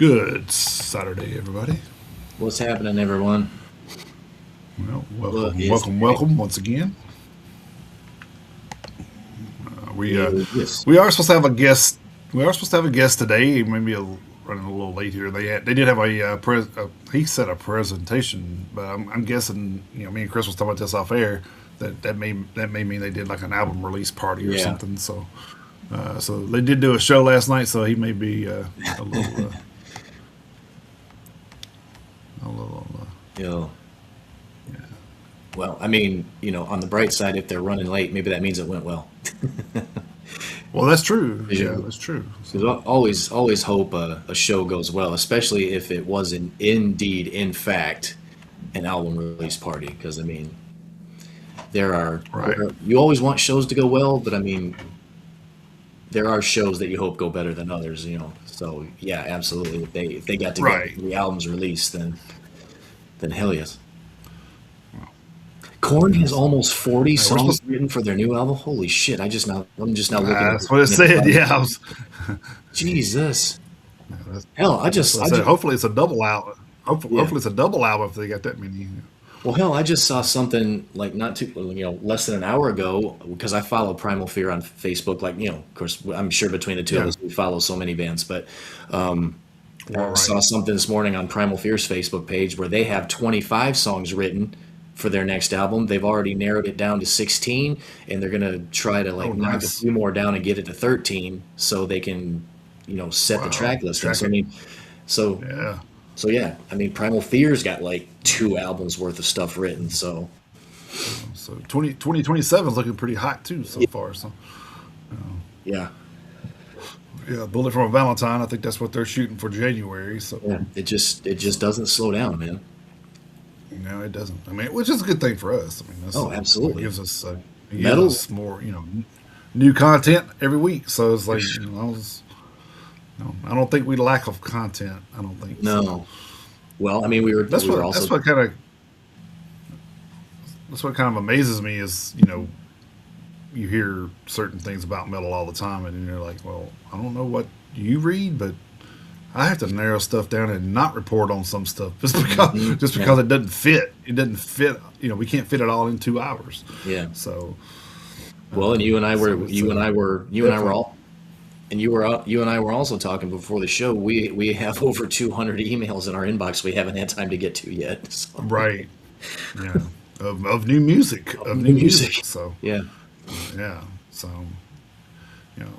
Good Saturday, everybody. What's happening, everyone? Well, What welcome, is welcome, today? welcome once again. Uh, we uh, Yes. we are supposed to have a guest. We are supposed to have a guest today. Maybe running a little late here. They did have he said a presentation, but I'm guessing me and Chris was talking about this off air. That may mean they did like an album release party or Yeah. something. So they did do a show last night. So he may be a little a little. You know, well, on the bright side, if they're running late, maybe that means it went well. Well, that's true. Yeah, Because that's true. So. always hope a show goes well, especially if it was indeed, in fact, an album release party. Because Right. you always want shows to go well, but there are shows that you hope go better than others. So yeah, absolutely. If they got together Right. for the album's release, then hell yes. Korn has Yes. almost 40 We're songs supposed. written for their new album. Holy shit! I'm just now looking at That's what it the said. price. Yeah, Jesus. that's, Hell, that's what I I said. just, Hopefully, it's a double album. yeah. Hopefully, it's a double album if they got that many. Well, hell, I just saw something like not too, less than an hour ago because I follow Primal Fear on Facebook. Like, of course, I'm sure between the two of Yeah. us, we follow so many bands, but All I right. saw something this morning on Primal Fear's Facebook page where they have 25 songs written for their next album. They've already narrowed it down to 16, and they're gonna try to Oh, like knock a nice. few more down and get it to 13, so they can, set the Wow. track listing. Track So it. so Yeah. so yeah, Primal Fear's got like 2 albums worth of stuff written. So So 2027 is looking pretty hot too so yeah, far. So yeah, yeah, Bullet from a Valentine. I think that's what they're shooting for January. So yeah. It just doesn't slow down, man. no, it doesn't. I mean, which is a good thing for us. I mean, that's Oh, what absolutely. it gives Metal. us more. New content every week. So it's like I don't think we lack of content. I don't think so. No. Well, we were also. That's what kind of amazes me is you hear certain things about metal all the time, and you're like, well, I don't know what you read, but I have to narrow stuff down and not report on some stuff just Yeah, because it doesn't fit. It doesn't fit. We can't fit it all in 2 hours. yeah. So Well, and so it's you and I were definitely all, and you and I were also talking before the show. We have over 200 emails in our inbox we haven't had time to get to yet. So, right. Yeah, of new music, of of new new music. music. So Yeah, yeah, so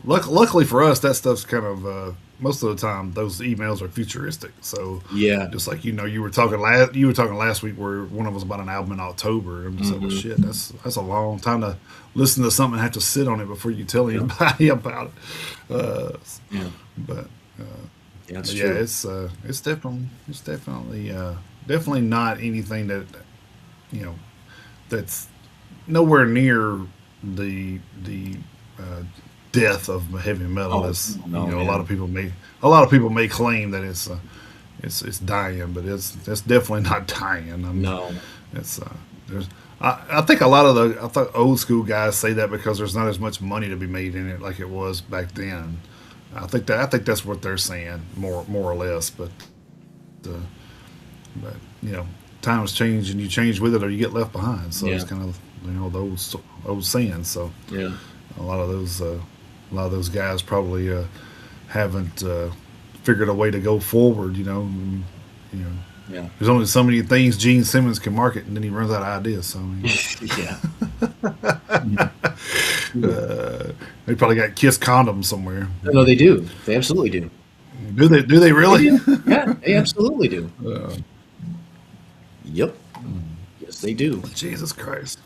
luckily for us, that stuff's kind of most of the time those emails are futuristic. So yeah. just like you were talking last week where one of us about an album in October. I'm just like, well, hmm shit, that's a long time to listen to something and have to sit on it before you tell Yeah, anybody about it. yeah. But Yeah, that's yeah, true. it's definitely not anything that you know that's nowhere near the uh, death of heavy metal. Oh As no, a lot man. of people may claim that it's dying, but it's definitely not dying. I mean, No. it's there's I think a lot of the I thought old school guys say that because there's not as much money to be made in it like it was back then. I think that's what they're saying more or less, uh, but times change and you change with it or you get left behind. So it's Yeah, kind of the old saying. So yeah, a lot of those guys probably haven't figured a way to go forward. You know, yeah, there's only so many things Gene Simmons can market, and then he runs out of ideas. So I mean, yeah, yeah. they probably got Kiss condoms somewhere. No, they do. They absolutely do. Do they? Do they They really? do. Yeah, they absolutely do. uh, Yep. Yes, they do. Jesus Christ!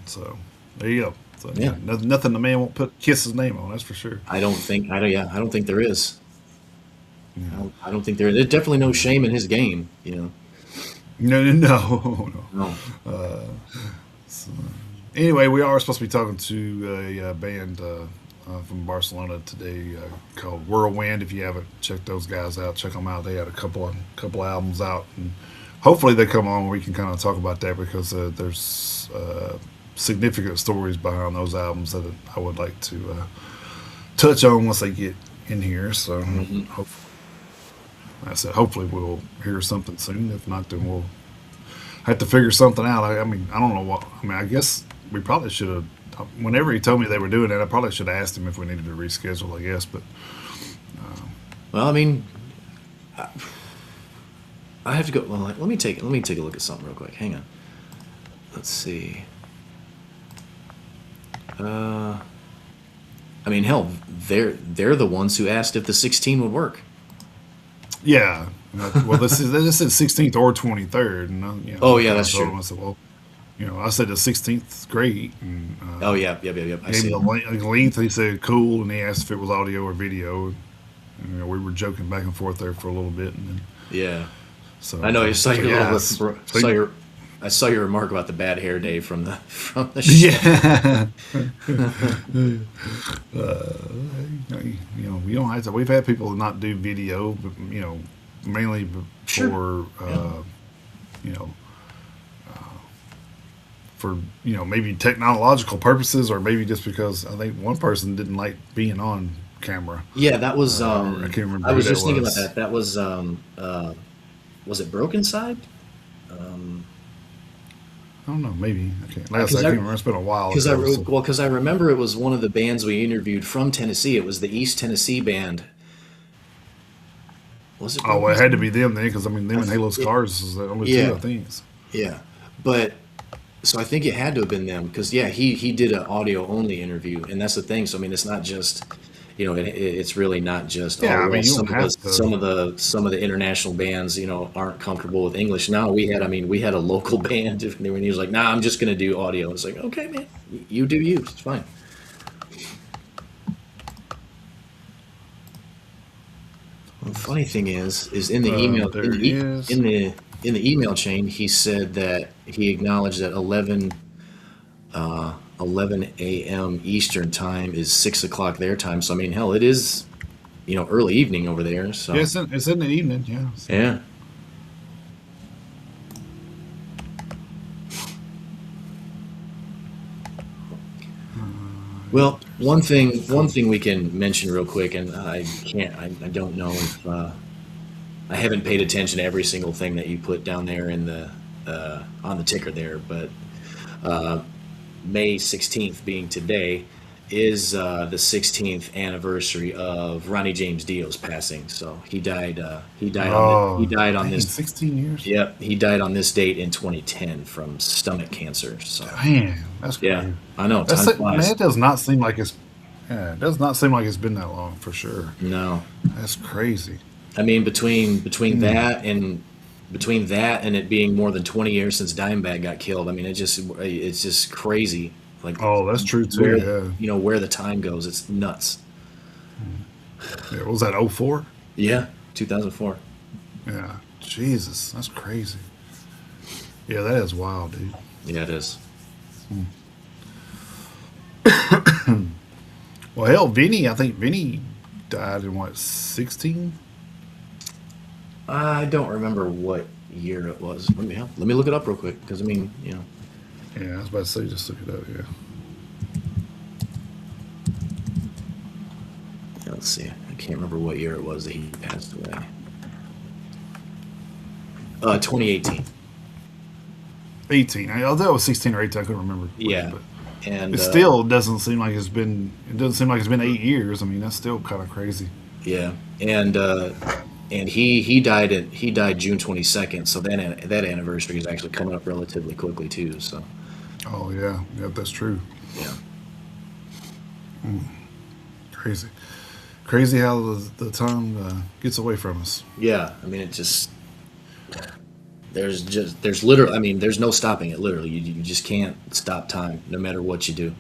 So there you go. So yeah, Yeah. nothing the man won't put Kiss's name on. That's for sure. I don't think there is. Yeah. I don't think there is. There's definitely no shame in his game. No, no, no, No. no. So, anyway, we are supposed to be talking to a band from Barcelona today called Whirlwind. If you haven't checked those guys out, check them out. They had a couple albums out, and hopefully they come on. We can kind of talk about that because there's significant stories behind those albums that I would like to touch on once they get in here. So Hmm. hopefully. I said, hopefully we'll hear something soon. If not, then we'll have to figure something out. I mean, I don't know what. I mean, I guess we probably should have. Whenever he told me they were doing it, I probably should have asked him if we needed to reschedule. I guess, but Well, I mean, I have to go. Well, let me take a look at something real quick. Hang on. Let's see. Uh, I mean, hell, they're the ones who asked if the 16 would work. yeah. Well, this is 16th or 23rd, and Oh I yeah, kind of that's told true. him. I said, well, I said the 16th is great, and Oh yeah, yep. I gave see him the it. length. He said cool, and he asked if it was audio or video. And, we were joking back and forth there for a little bit, and then Yeah, I so know. You saw so your yeah, little so saw your. I saw your remark about the bad hair day from the from the show. yeah. We don't have to. We've had people not do video, but mainly Sure. for Yeah. you know for maybe technological purposes, or maybe just because I think one person didn't like being on camera. Yeah, that was. I can't remember I who was that just thinking about was. that. That was it Broken Side? Um, I don't know. Maybe I can't. Like I said, because I can't remember. It's been a while ago. So because I remember it was one of the bands we interviewed from Tennessee. It was the East Tennessee band. Was it oh, well, Broken it had to be Side? them then, because I mean, them and Halo It, Scars is the only two I yeah, think. yeah. But so I think it had to have been them because yeah, he did an audio only interview, and that's the thing. So I mean, it's not just it's really not just oh Yeah, I well mean, you don't have to. some of the international bands aren't comfortable with English. Now we had a local band when he was like nah I'm just gonna do audio. It's like okay man, you do you. It's fine. Well, the funny thing is in the email There it is. in the email chain he said that he acknowledged that 11 a.m. Eastern time is 6 o'clock their time. So I mean, hell, it is early evening over there. Yeah, So it's in the evening. Yeah. So, yeah. Well, one thing we can mention real quick, and I don't know if I haven't paid attention to every single thing that you put down there in the on the ticker there, but May 16th being today is the 16th anniversary of Ronnie James Dio's passing. So he oh, died on dang, this 16 years. yep, he died on this date in 2010 from stomach cancer. So Man, that's yeah, crazy. I know time Man, flies. it does not seem like it's. Yeah, it does not seem like it's been that long for sure. No, That's crazy. I mean between that and it being more than 20 years since Dimebag got killed. I mean it's just crazy. Like Oh, that's true too. where Yeah. where the time goes. It's nuts. Yeah. What was that? 04? Yeah, 2004. Yeah. Jesus, that's crazy. Yeah, that is wild, dude. Yeah, it is. Well, hell, Vinny. I think Vinny died in what 16? I don't remember what year it was. Let me look it up real quick because I mean, Yeah, I was about to say, just look it up. Yeah. yeah, let's see. I can't remember what year it was that he passed away. 2018. 18. I thought it was 16 or 18. I couldn't remember which, Yeah, but it and still doesn't seem like it's been. It doesn't seem like it's been 8 years. I mean, that's still kind of crazy. yeah, and he died June 22nd. So that anniversary is actually coming up relatively quickly too. So Oh yeah, yeah, that's true. yeah, Crazy, crazy how the time gets away from us. yeah. I mean, it just there's literally. I mean, there's no stopping it. Literally, you just can't stop time, no matter what you do.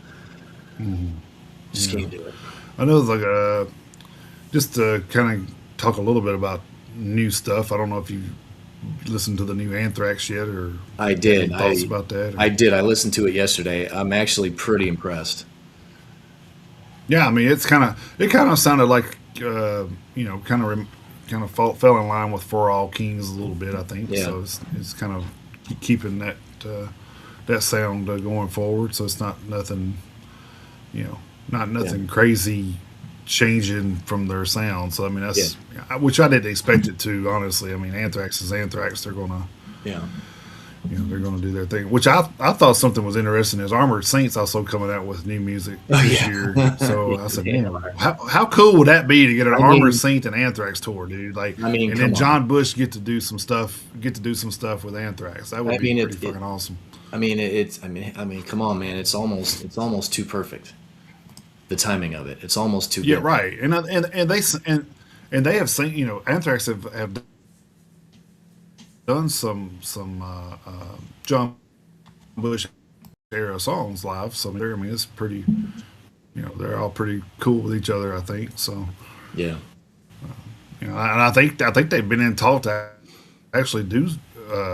Just Yeah, can't do it. I know. It's like just to kind of talk a little bit about new stuff. I don't know if you listened to the new Anthrax yet, or I have any did. thoughts about that. I Or did. I listened to it yesterday. I'm actually pretty impressed. yeah, I mean, it kind of sounded like kind of fell in line with For All Kings a little bit. I think Yeah, so. It's kind of keeping uh, that sound going forward. So it's not nothing, you know, not yeah, nothing crazy changing from their sound. So I mean, Yeah, that's which I didn't expect it to. Honestly, I mean, Anthrax is Anthrax. They're gonna yeah. they're gonna do their thing. Which I thought something was interesting is Armored Saints also coming out with new music Oh this yeah, year. So I said, they man, are. how cool would that be to get an I Armored mean, Saint and Anthrax tour, dude? Like, and come then on. John Bush get to do some stuff. Get to do some stuff with Anthrax. That would I be mean, pretty fucking awesome. come on, man. It's almost too perfect. The timing of it, it's almost too Yeah, good. right. And they have seen, Anthrax have done some John Bush era songs live. So I mean, it's pretty. They're all pretty cool with each other. I think so. Yeah, And I think they've been in talk to actually do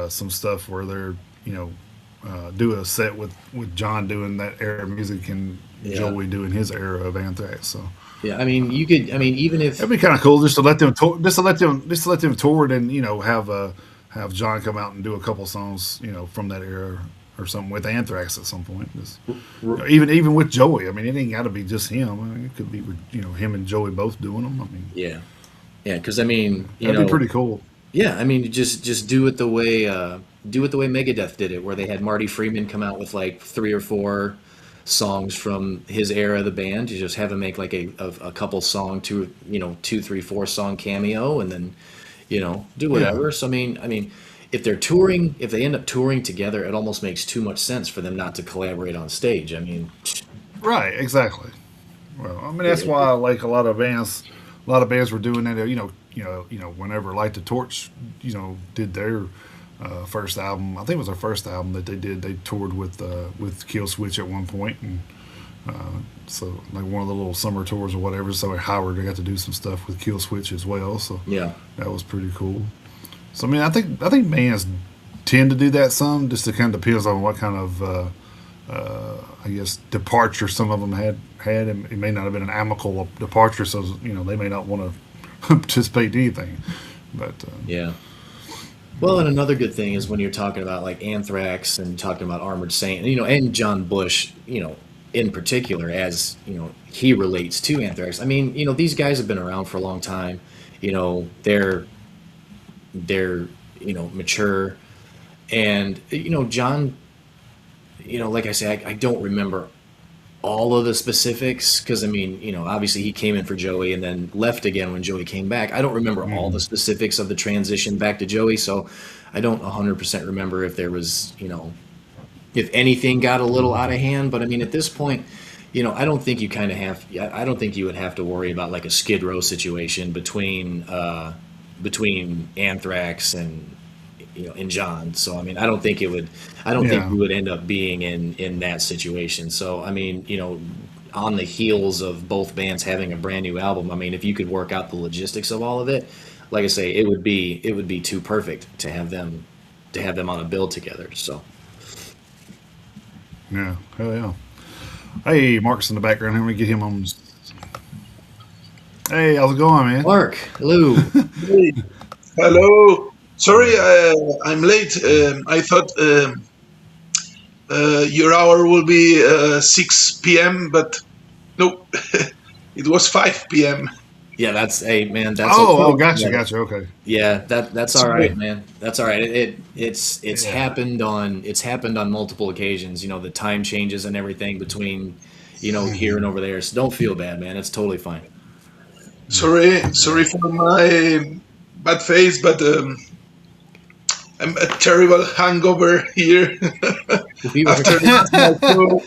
some stuff where they're you know do a set with John doing that era of music and yeah, Joey doing his era of Anthrax. So yeah. I mean, you could. I mean, even if that'd be kind of cool just to let them tour, just to let them tour it and have John come out and do a couple songs from that era or something with Anthrax at some point. Just, even with Joey, I mean, it ain't got to be just him. I mean, it could be with him and Joey both doing them. I mean, yeah, yeah, because I mean, that'd be pretty cool. yeah, I mean, just do it the way Megadeth did it, where they had Marty Friedman come out with like three or four songs from his era of the band. You just have him make like a couple song, two, three, four song cameo, and then do Yeah, whatever. So I mean, if they're touring, if they end up touring together, it almost makes too much sense for them not to collaborate on stage. I mean, right, exactly. Well, I mean that's it, why like a lot of bands were doing that. Whenever Light the Torch, did their first album. I think it was their first album that they did. They toured with Kill Switch at one point, and so like one of the little summer tours or whatever. So at Howard, they got to do some stuff with Kill Switch as well. So yeah, that was pretty cool. So I mean, I think bands tend to do that some. Just it kind of depends on what kind of I guess departure some of them had. And it may not have been an amicable departure, so they may not want to participate in anything. But yeah. Well, and another good thing is when you're talking about like Anthrax and talking about Armored Saint, and John Bush, in particular, as he relates to Anthrax. I mean, these guys have been around for a long time. They're mature, and John. Like I say, I don't remember all of the specifics because I mean, obviously he came in for Joey and then left again when Joey came back. I don't remember all the mhm. specifics of the transition back to Joey, so I don't 100% remember if there was, if anything got a little out of hand. But I mean, at this point, I don't think you kind of have. I don't think you would have to worry about like a Skid Row situation between Anthrax and John. So I mean, I don't think it would. I don't think Yeah, we would end up being in that situation. So I mean, on the heels of both bands having a brand new album, I mean, if you could work out the logistics of all of it, like I say, it would be too perfect to have them on a bill together. So yeah, hell yeah. Hey, Mark's in the background. Let me get him on. Hey, how's it going, man? Mark, hello. Hey, hello. Sorry, I'm late. I thought your hour will be 6 p.m., but no, it was 5 p.m. Yeah, that's hey man, that's Oh, okay. gotcha, Yeah, gotcha. Okay. yeah, that's all right, Sorry. man. That's all right. It's Yeah. happened on multiple occasions. The time changes and everything between here and over there. So don't feel bad, man. It's totally fine. Sorry for my bad face, but I'm a terrible hangover here We were after last night show.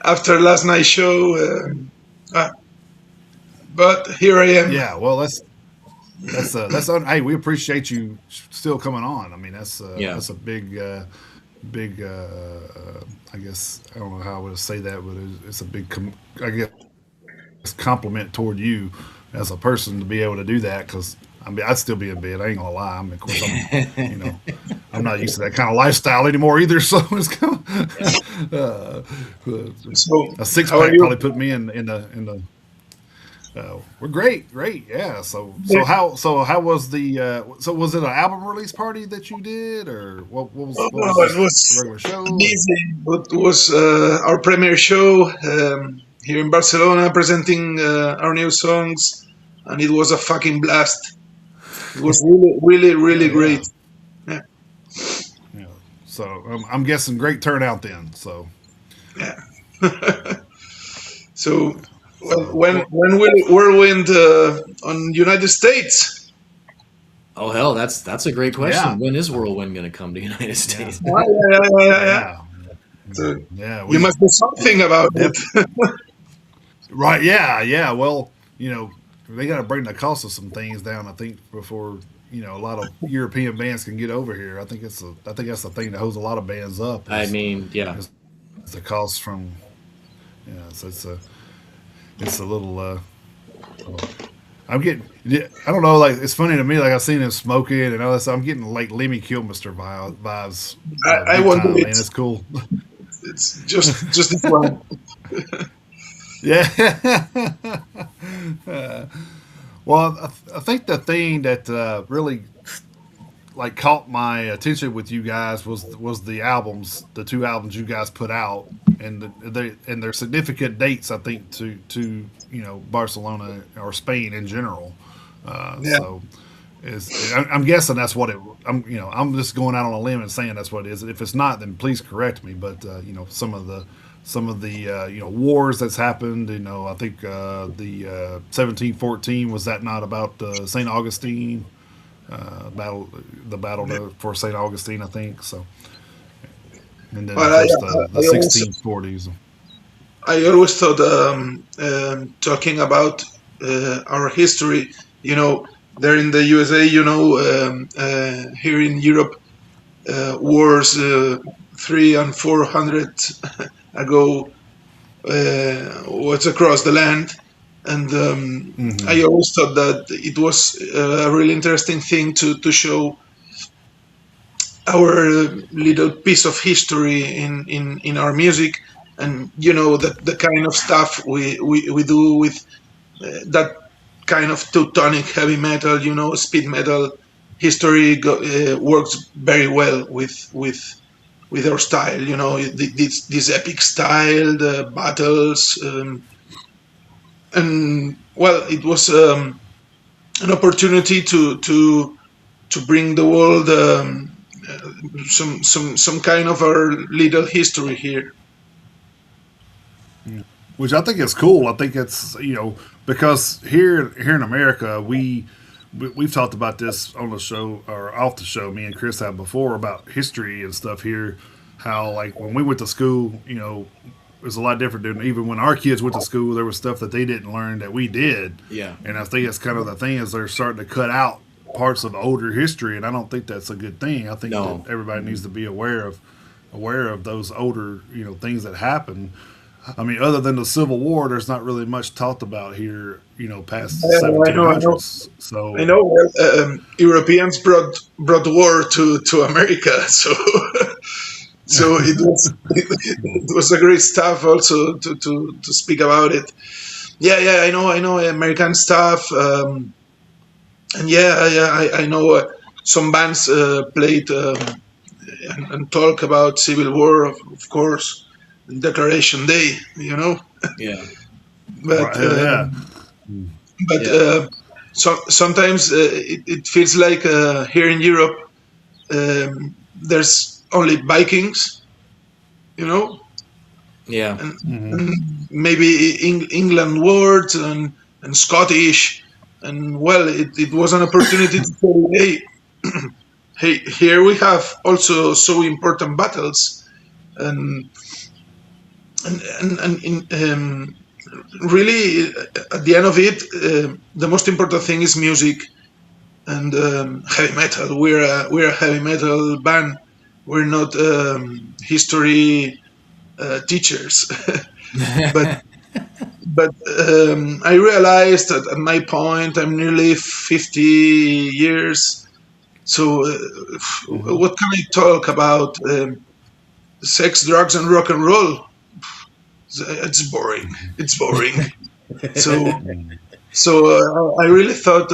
After last night show, uh, but here I am. Yeah. Well, hey, we appreciate you still coming on. I mean, that's yeah. that's a big. I guess I don't know how I would say that, but it's a big. I guess compliment toward you as a person to be able to do that because. I mean, I'd still be in bed. I ain't gonna lie. I mean, of course, you know, I'm not used to that kind of lifestyle anymore either. So it's kind Yeah. of So, a six how are pack probably you? put me in the. We're great, great, yeah. So Yeah. how was the so was it an album release party that you did or Oh, what was no, it just a was regular show or amazing. It was our premiere show here in Barcelona presenting our new songs, and it was a fucking blast. It was really, really, really Oh yeah. great. Yeah, Yeah. So I'm guessing great turnout then. So yeah. So so well, when will Whirlwind on United States? Oh hell, that's a great yeah. question. When is Whirlwind going to come to United Yeah. States? Ah, yeah, yeah, yeah, yeah. Yeah. So Yeah. you We must do something about yep. it. Right. Yeah. Yeah. Well, they got to bring the cost of some things down. I think before a lot of European bands can get over here. I think that's the thing that holds a lot of bands up I mean, yeah, is the cost from. Yeah. So it's a little. I'm getting. Yeah, I don't know. Like it's funny to me. Like I've seen him smoking and all this. I'm getting like Lemmy Kilmister vibes, I big won't do time, it. man. It's cool. It's just this one. Yeah. Well, I think the thing that really like caught my attention with you guys was the albums, the two albums you guys put out, and and their significant dates. I think to Barcelona or Spain in general. Yeah. So I'm guessing that's what it. I'm just going out on a limb and saying that's what it is. If it's not, then please correct me. But some of the wars that's happened. I think the 1714 was that not about Saint Augustine battle, the battle for Saint Augustine, I think so. And then of But course the I always 1640s. I always thought talking about our history, there in the USA, here in Europe, wars 300 and 400 ago was across the land. And Hmm. I always thought that it was a really interesting thing to show our little piece of history in our music, and the kind of stuff we do with that kind of teutonic heavy metal, speed metal history works very well with our style, this epic style, the battles, and well, it was an opportunity to bring the world some kind of our little history here. Which I think is cool. I think it's because here in America we've talked about this on the show or off the show. Me and Chris have before about history and stuff here. How like when we went to school, it was a lot different than even when our kids went to school. There was stuff that they didn't learn that we did, yeah. and I think that's kind of the thing is they're starting to cut out parts of older history, and I don't think that's a good thing. I think that No. everybody needs to be aware of those older things that happened. I mean, other than the Civil War, there's not really much talked about here, past the I know, I know, 1700s. I So, know. Well, Europeans brought war to America, so so it was a great stuff also to speak about it. Yeah, yeah, I know American stuff, and yeah, yeah, I know some bands played and talk about Civil War, of course, Declaration Day, Yeah. but. right, hell yeah. But Yeah. sometimes it feels like here in Europe there's only Vikings, you know, Yeah. and maybe England words and Scottish, and well, it was an opportunity to say, hey, here we have also so important battles, and and really at the end of it, the most important thing is music and heavy metal. We're a heavy metal band. We're not history teachers, but but I realized that at my point I'm nearly 50 years. So Hmm. what can I talk about? Sex, drugs, and rock and roll. It's boring. It's boring. So I really thought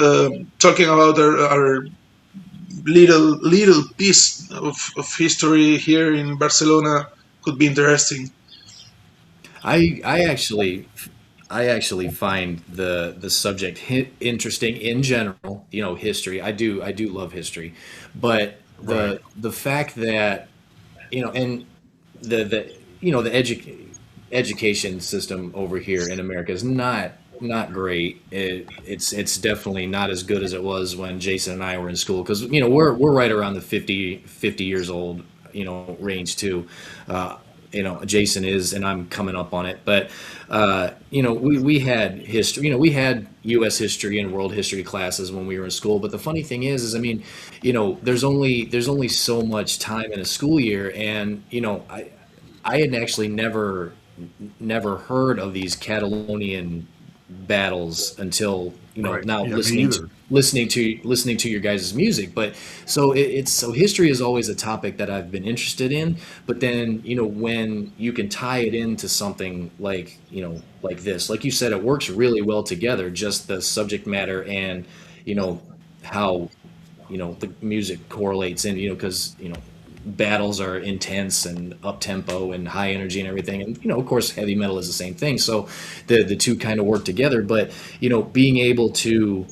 talking about our little piece of history here in Barcelona could be interesting. I actually find the subject interesting in general. History. I do love history, but Right. the fact that and the education system over here in America is not great. It's definitely not as good as it was when Jason and I were in school, because we're right around the 50 years old range too. Jason is, and I'm coming up on it. But we had history. We had U.S. history and world history classes when we were in school. But the funny thing is I mean, there's only so much time in a school year, and I had actually never heard of these Catalonian battles until Right. now Yeah. Me listening to either. your guys' music. But so history is always a topic that I've been interested in. But then when you can tie it into something like this, like you said, it works really well together. Just the subject matter and you know how the music correlates in, because battles are intense and up tempo and high energy and everything, and of course heavy metal is the same thing. So the two kind of work together. But being able to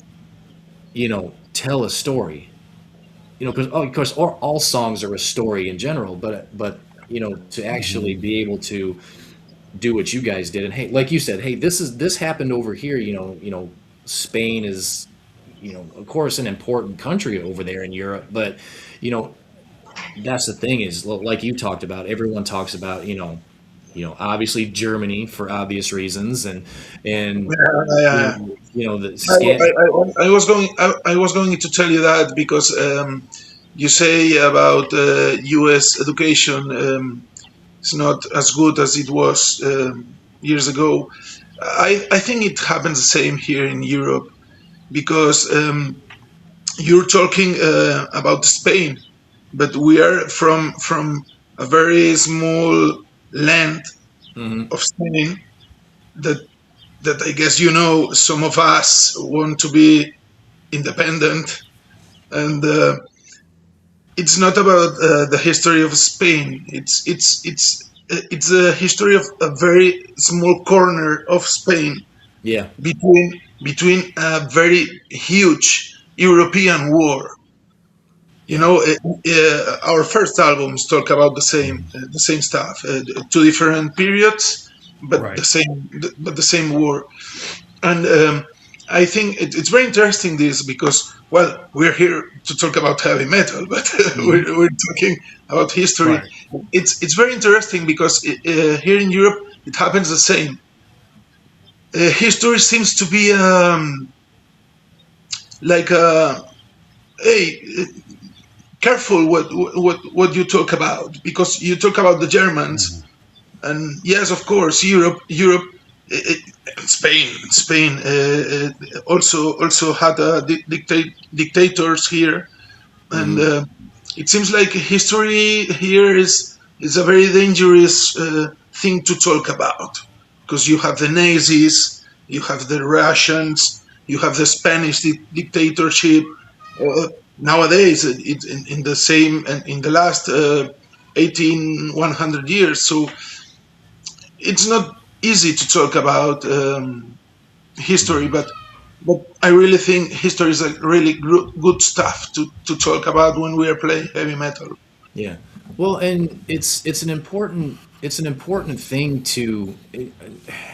tell a story, because of course all songs are a story in general, but to actually be able to do what you guys did, and hey, like you said, hey, this happened over here. Spain is of course an important country over there in Europe, but you know that's the thing is, like you talked about, everyone talks about obviously Germany for obvious reasons, and Yeah, the scan. I was going to tell you that because you say about U.S. education is not as good as it was years ago. I think it happens the same here in Europe because you're talking about Spain, but we are from a very small land Mhm. of Spain that I guess some of us want to be independent, and it's not about the history of Spain. It's a history of a very small corner of Spain Yeah. between a very huge European war. Yeah. Our first albums talk about the same stuff, two different periods, but Right. the same war. And I think it's very interesting this because, well, we're here to talk about heavy metal, but Mhm. we're talking about history. Right. It's very interesting because here in Europe it happens the same. History seems to be like, hey, careful what you talk about, because you talk about the Germans, Hmm. and yes, of course, Europe, Spain also had dictators here, and Mhm. it seems like history here is a very dangerous thing to talk about, because you have the Nazis, you have the Russians, you have the Spanish dictatorship. Nowadays, in the same in the last 18 100 years, so it's not easy to talk about history, Hmm. but I really think history is a really good stuff to talk about when we are playing heavy metal. Yeah. Well, and it's an important thing to,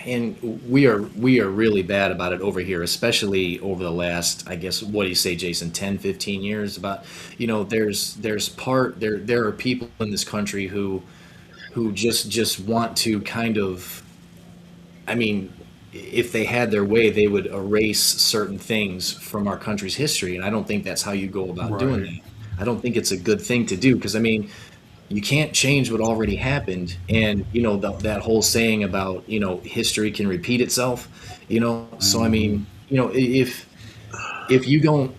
and we are really bad about it over here, especially over the last, I guess, what do you say, Jason, 10, 15 years. About there are people in this country who just want to kind of, I mean, if they had their way, they would erase certain things from our country's history, and I don't think that's how you go about doing Right. that. I don't think it's a good thing to do, because I mean, you can't change what already happened. And that whole saying about history can repeat itself. So I Hmm. mean, if you don't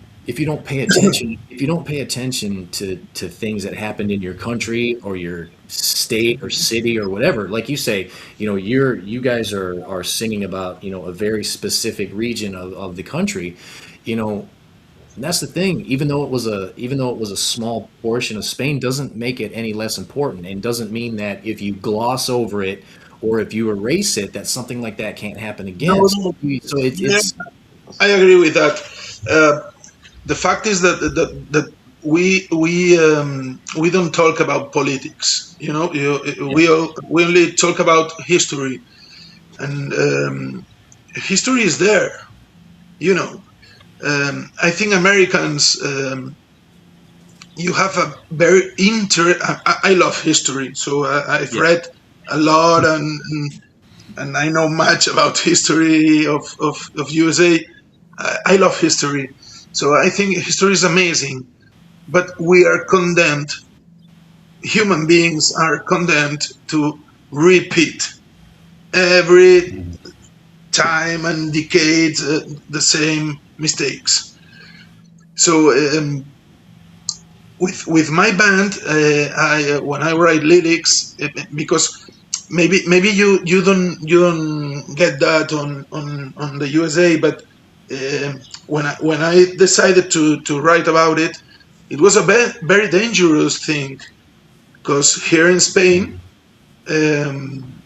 pay attention to things that happened in your country or your state or city or whatever, like you say, you guys are singing about a very specific region of the country. you know and that's the thing. Even though it was a small portion of Spain, doesn't make it any less important, and doesn't mean that if you gloss over it or if you erase it, that something like that can't happen No, again. So, no, so yeah, it's I agree with that. The fact is that we don't talk about politics. yeah, We only talk about history, and history is there. You know, I think Americans. You have a very I love history, so I've yeah, read a lot, and I know much about history of USA. I love history, so I think history is amazing. But we are condemned. Human beings are condemned to repeat every time and decades the same mistakes. So with my band, I when I write lyrics, because maybe you don't get that on the USA, but when I decided to write about it, it was a very dangerous thing because here in Spain, um,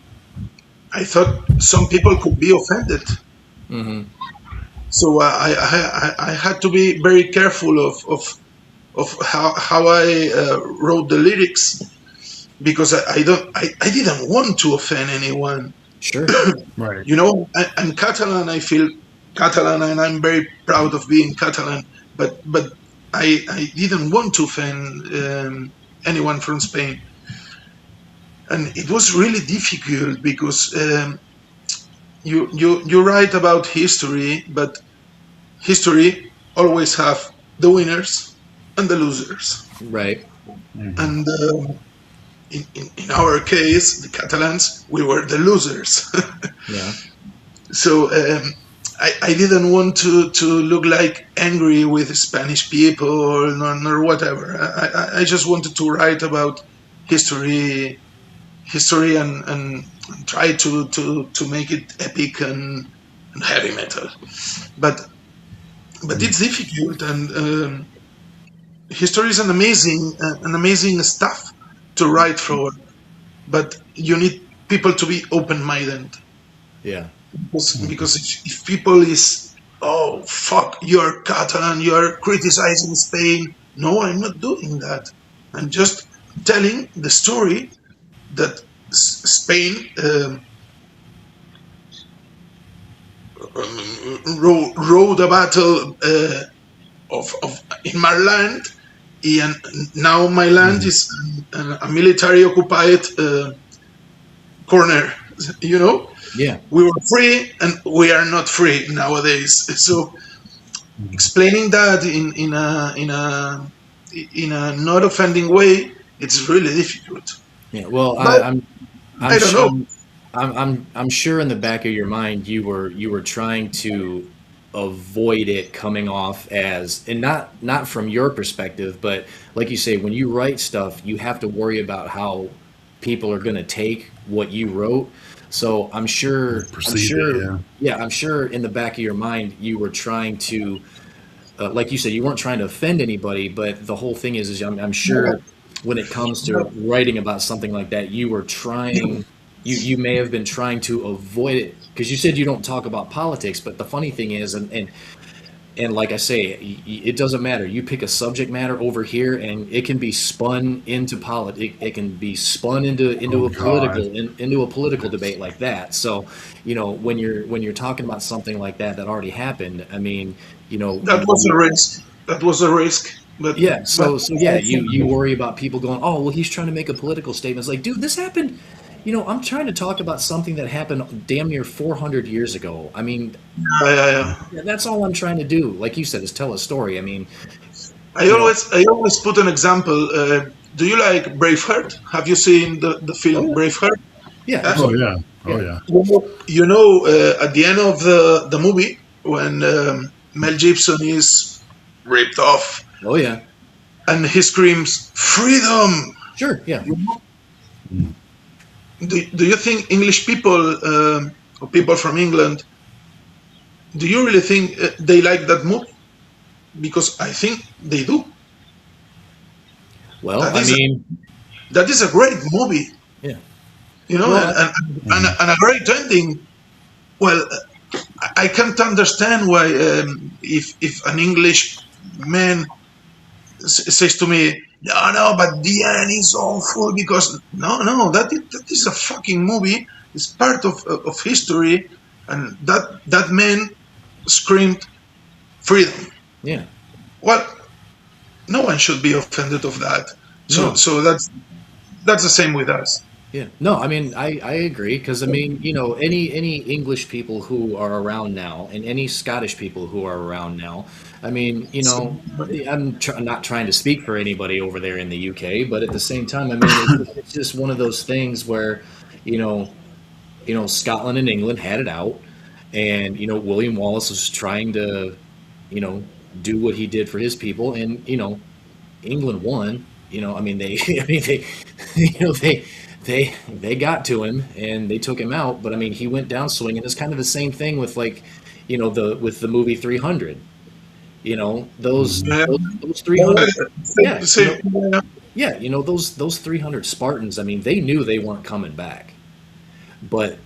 I thought some people could be offended. hmm, So I had to be very careful of how I wrote the lyrics because I didn't want to offend anyone. sure, Right. I'm Catalan. I feel Catalan, and I'm very proud of being Catalan. But I didn't want to offend anyone from Spain, and it was really difficult because you write about history, but history always have the winners and the losers, right, and in our case, the Catalans, we were the losers. yeah, So I didn't want to look like angry with Spanish people or whatever. I just wanted to write about history and try to make it epic and heavy metal. But it's difficult, and history is an amazing stuff to write for. But you need people to be open-minded. yeah, Because if people is, oh fuck, you're Catalan, you're criticizing Spain. No, I'm not doing that. I'm just telling the story that Spain rode a battle of in my land, and now my land is a military occupied corner. You know, yeah. we were free and we are not free nowadays. So explaining that in a not offending way, it's really difficult. Yeah, well, But I'm I don't sh- know. I'm sure in the back of your mind you were trying to avoid it coming off as, and not from your perspective, but like you say, when you write stuff, you have to worry about how people are going to take what you wrote. So I'm Perceive it. sure, Yeah. yeah, I'm sure in the back of your mind you were trying to, like you said, you weren't trying to offend anybody, but the whole thing is I'm sure when it comes to writing about something like that, you were trying, you may have been trying to avoid it because you said you don't talk about politics. But the funny thing is, and like I say, it doesn't matter. You pick a subject matter over here, and it can be spun into politics. It can be spun Oh into a God. into a political debate like that. So, when you're talking about something like that that already happened, I mean, That was a risk. That was a risk. But yeah. but So yeah, I think you worry about people going, oh well, he's trying to make a political statement. It's like, dude, this happened. I'm trying to talk about something that happened damn near 400 years ago. I mean, I, yeah, that's all I'm trying to do. Like you said, is tell a story. I mean, I you know, always put an example. Do you like Braveheart? Have you seen the oh film yeah, Braveheart? yeah, Yeah? Oh absolutely, yeah. Oh yeah, yeah. At the end of the movie, when Mel Gibson is ripped off oh yeah, and he screams, "Freedom!" sure, yeah. Do you think English people or people from England, do you really think they like that movie? Because I think they do. Well, That I is mean, that is a great movie. yeah. you know, Well, and a great ending. Well, I can't understand why if an English man says to me, no, no, but the end is awful because that is a fucking movie. It's part of history, and that man screamed freedom. yeah. Well, no one should be offended of that. So No. so that's the same with us. Yeah. No, I mean, I agree because I mean, any English people who are around now and any Scottish people who are around now, I mean, So, I'm not trying to speak for anybody over there in the UK, but at the same time, I mean, it's just one of those things where, you know, Scotland and England had it out, and William Wallace was trying to, you know, do what he did for his people, and England won. I mean they, I mean they got to him and they took him out. But I mean he went down swinging. It's kind of the same thing with like, the movie 300. Those yeah, those 300. Yeah, yeah. yeah. Those 300 Spartans. I mean they knew they weren't coming back, but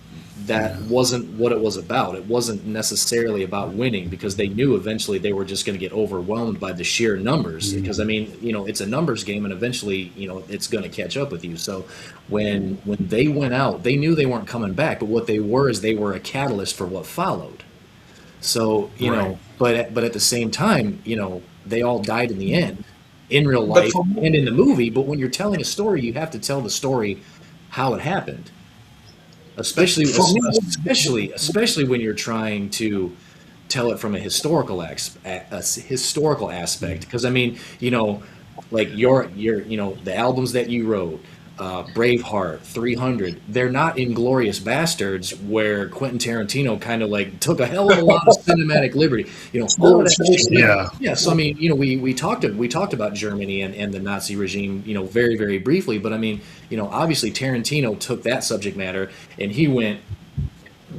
that Yeah. wasn't what it was about. It wasn't necessarily about winning because they knew eventually they were just going to get overwhelmed by the sheer numbers. Because I mean, it's a numbers game, and eventually, it's going to catch up with you. So when they went out, they knew they weren't coming back. But what they were is they were a catalyst for what followed. So Right. but at the same time, they all died in the end, in real But life for me, and in the movie. But when you're telling a story, you have to tell the story how it happened, especially for me, especially when you're trying to tell it from a historical aspect. Because I mean, like your the albums that you wrote, Braveheart, 300, they're not Inglorious Bastards where Quentin Tarantino kind of like took a hell of a lot of cinematic liberty. All of that shit. Yeah, Yeah. yeah. So I mean, we talked about Germany and the Nazi regime, very very briefly. But I mean, obviously Tarantino took that subject matter and he went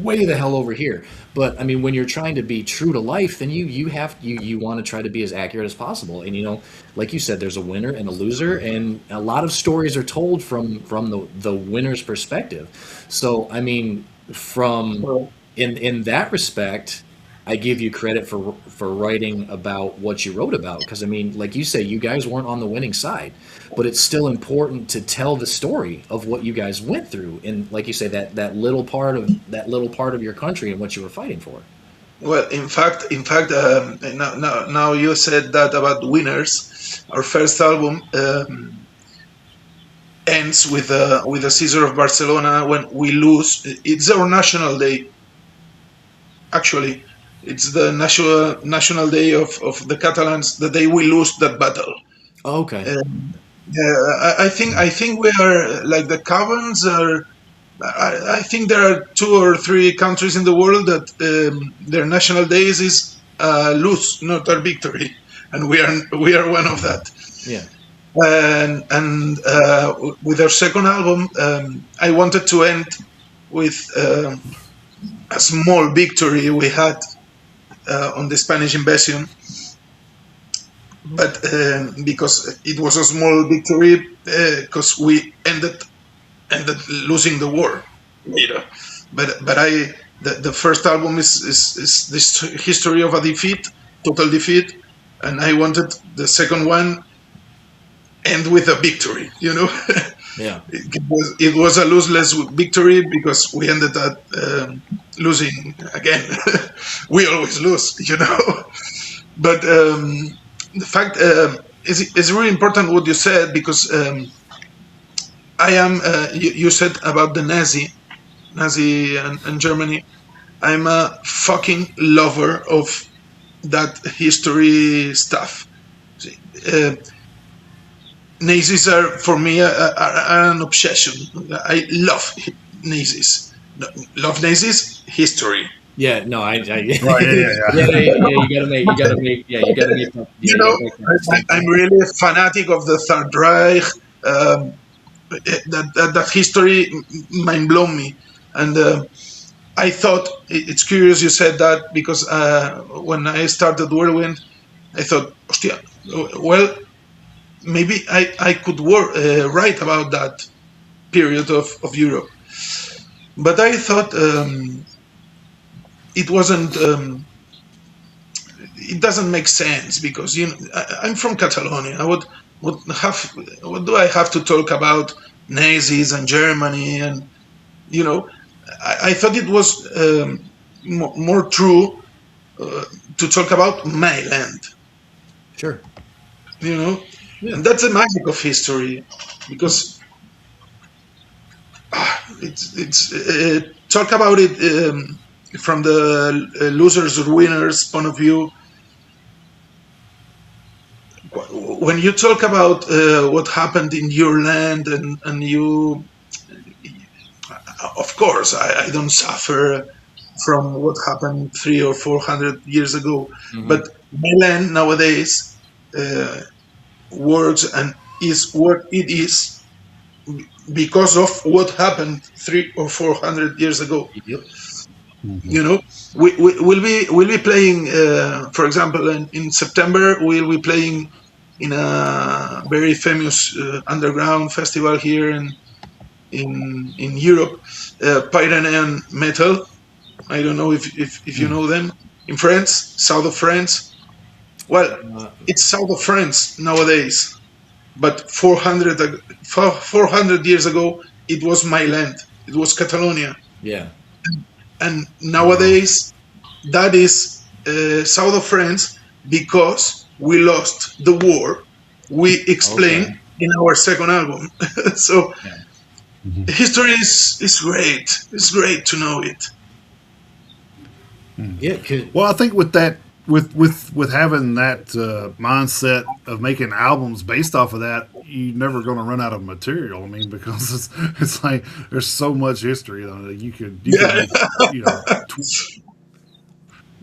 way the hell over here. But I mean, when you're trying to be true to life, then you want to try to be as accurate as possible. And like you said, there's a winner and a loser, and a lot of stories are told from the winner's perspective. So I mean, from well, in that respect, I give you credit for writing about what you wrote about because I mean, like you say, you guys weren't on the winning side, but it's still important to tell the story of what you guys went through, and like you say, that little part of your country and what you were fighting for. well, in fact, now you said that about winners. Our first album ends with the Caesar of Barcelona when we lose. It's our national day. Actually, it's the national day of the Catalans. The day we lose that battle. Oh, okay. I think we are like the Cavans are. I think there are two or three countries in the world that their national days is lose, not a victory, and we are one of that. Yeah. And with our second album, I wanted to end with a small victory we had on the Spanish invasion, but because it was a small victory because we ended losing the war later. But the first album is this history of a defeat, total defeat, and I wanted the second one end with a victory. Yeah. it was a loseless victory because we ended up losing again. We always lose. But the fact is really important what you said because I am. You said about the Nazi and Germany. I'm a fucking lover of that history stuff. Uh, Nazis are for me are an obsession. I love Nazis. Love Nazis history. Yeah. No, Right. Yeah. Yeah. yeah, Yeah. yeah, yeah. You You gotta know, make that I'm distinction. really a fanatic of the Third Reich. That history mind blown me, and I thought it's curious you said that because when I started Whirlwind, I thought, "Hostia, well, maybe I could write about that period of Europe." But I thought it wasn't. It doesn't make sense because I'm from Catalonia. What do I have to talk about Nazis and Germany and you know I thought it was more true to talk about my land, Sure. you know, Yeah. and that's the magic of history because it's talk about it from the losers or winners point of view. When you talk about what happened in your land and you, of course, I don't suffer from what happened 300 or 400 years ago, Hmm. but my land nowadays uh, works and is what it is because of what happened 300 or 400 years ago. Yep. Mhm. You know, we'll be playing, for example, in September we'll be playing in a very famous underground festival here in Europe, Pyrenean Metal. I don't know if you know them. In France, south of France. Well, Uh, it's south of France nowadays, but 400 years ago, it was my land. It was Catalonia. yeah. And Wow. nowadays, that is south of France because we lost the war. We Okay. explained in our second album. So Yeah. Mhm. history is great. It's great to know it. Yeah. Could. Well, I think with that, with having that mindset of making albums based off of that, you're never going to run out of material. I mean, because it's like there's so much history on it. You could Yeah, make tw-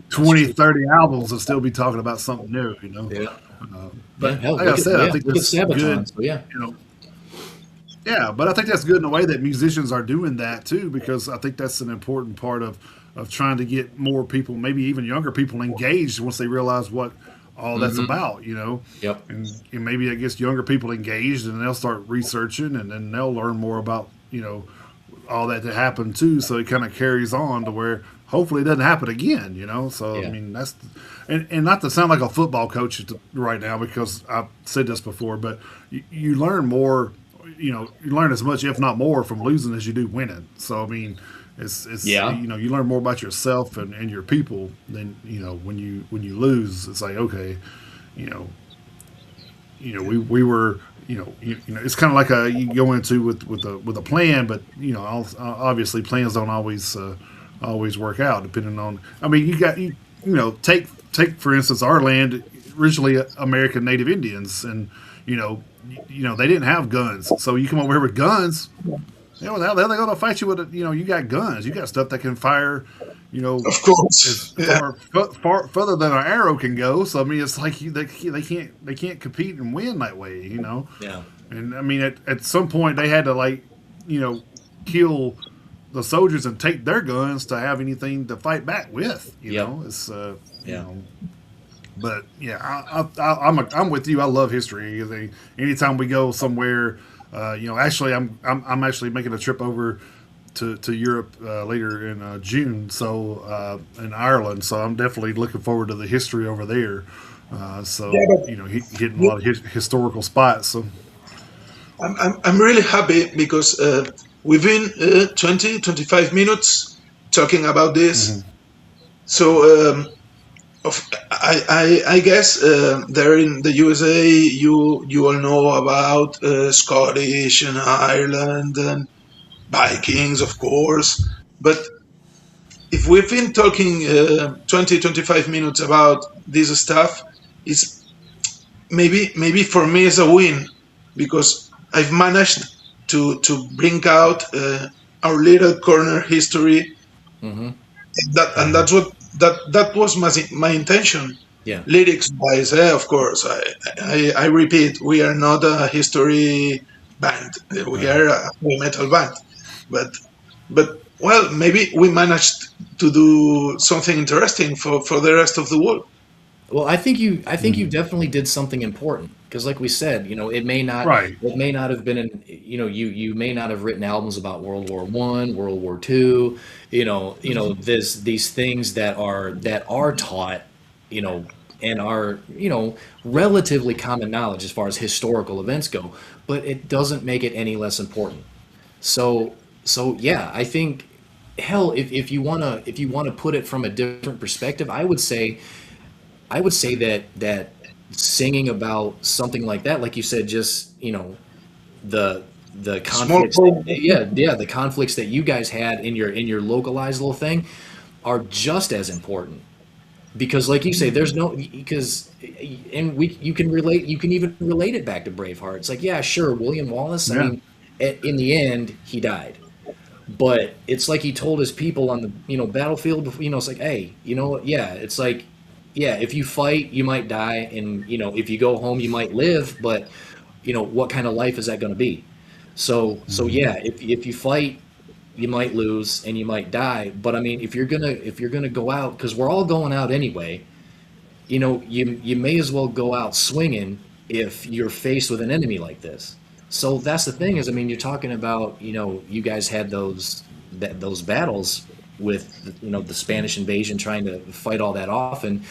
20, 30 albums and still be talking about something new. Yeah. Yeah. But Hell, like I said, I think look at that's good. Sabaton. So yeah. You know, yeah, but I think that's good in a way that musicians are doing that too, because I think that's an important part of trying to get more people, maybe even younger people, engaged once they realize what all that's Hmm. about, Yep. and maybe it gets younger people engaged, and they'll start researching, and then they'll learn more about all that happened too. So it kind of carries on to where hopefully it doesn't happen again. So I Yeah. mean and not to sound like a football coach right now because I've said this before, but you learn more. You learn as much, if not more, from losing as you do winning. So I mean, it's Yeah. you learn more about yourself and your people than when you lose. It's like, okay, you know we were it's kind of like you go into with a plan, but obviously plans don't always work out depending on. I mean, take for instance our land, originally American Native Indians, and they didn't have guns, so you come over here with guns. Now they're going to fight you with you got guns, you got stuff that can fire, you know, of course. as Yeah, far further than an arrow can go. So I mean, it's like they can't compete and win that way. Yeah. And I mean, at some point they had to you know, kill the soldiers and take their guns to have anything to fight back with. Yep. It's you Yeah. know. But yeah, I'm with you. I love history. Anytime we go somewhere, actually, I'm actually making a trip over to Europe later in June, so in Ireland. So I'm definitely looking forward to the history over there. yeah, So but hitting a lot of historical spots. So I'm really happy because we've been 20, 25 minutes talking about this. mhm. So I guess there in the USA, you all know about Scottish and Ireland and Vikings, of course. But if we've been talking 20, 25 minutes about this stuff, it's maybe for me is a win because I've managed to bring out our little corner history. Hmm. And that's what that was my intention. Yeah. Lyrics wise, of course. I repeat, we are not a history band. We Right. are a heavy metal band. But well, maybe we managed to do something interesting for the rest of the world. Well, I think you definitely did something important because, like we said, Right. it may not have been you may not have written albums about World War I, World War II, this these things that are taught, you know, and are relatively common knowledge as far as historical events go, but it doesn't make it any less important. So yeah, I think hell, if you wanna put it from a different perspective, I would say that singing about something like that, like you said, just the the Small conflicts that, problem. yeah, the conflicts that you guys had in your localized little thing are just as important because, like you say, there's no because and we you can even relate it back to Braveheart. It's like, yeah, sure, William Wallace. I Yeah. mean, in the end, he died. But it's like he told his people on the battlefield. It's like, hey, you know what? Yeah, it's like, yeah, if you fight, you might die, and if you go home, you might live. But what kind of life is that going to be? So yeah, if you fight, you might lose and you might die. But I mean, if you're gonna go out, because we're all going out anyway, you may as well go out swinging if you're faced with an enemy like this. So that's the thing is, I mean, you're talking about, you guys had those battles with the Spanish invasion, trying to fight all that off and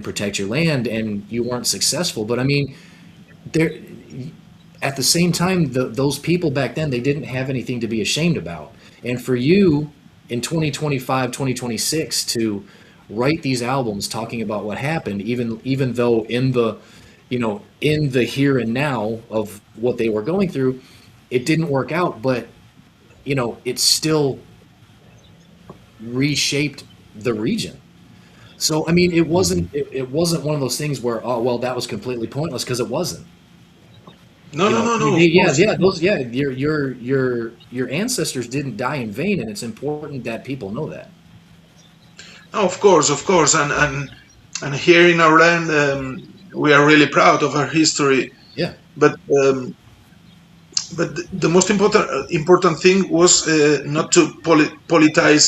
protect your land, and you weren't successful. But I mean, there at the same time, those people back then, they didn't have anything to be ashamed about. And for you in 2025, 2026 to write these albums talking about what happened, even though in the here and now of what they were going through, it didn't work out, but it still reshaped the region. So I mean, it wasn't one of those things where, oh well, that was completely pointless, because it wasn't. No, no, no, I mean, no. Of yeah, course. yeah, your ancestors didn't die in vain, and it's important that people know that. No, of course, of course. And here in our land, we are really proud of our history. Yeah, But the most important thing was not to politicize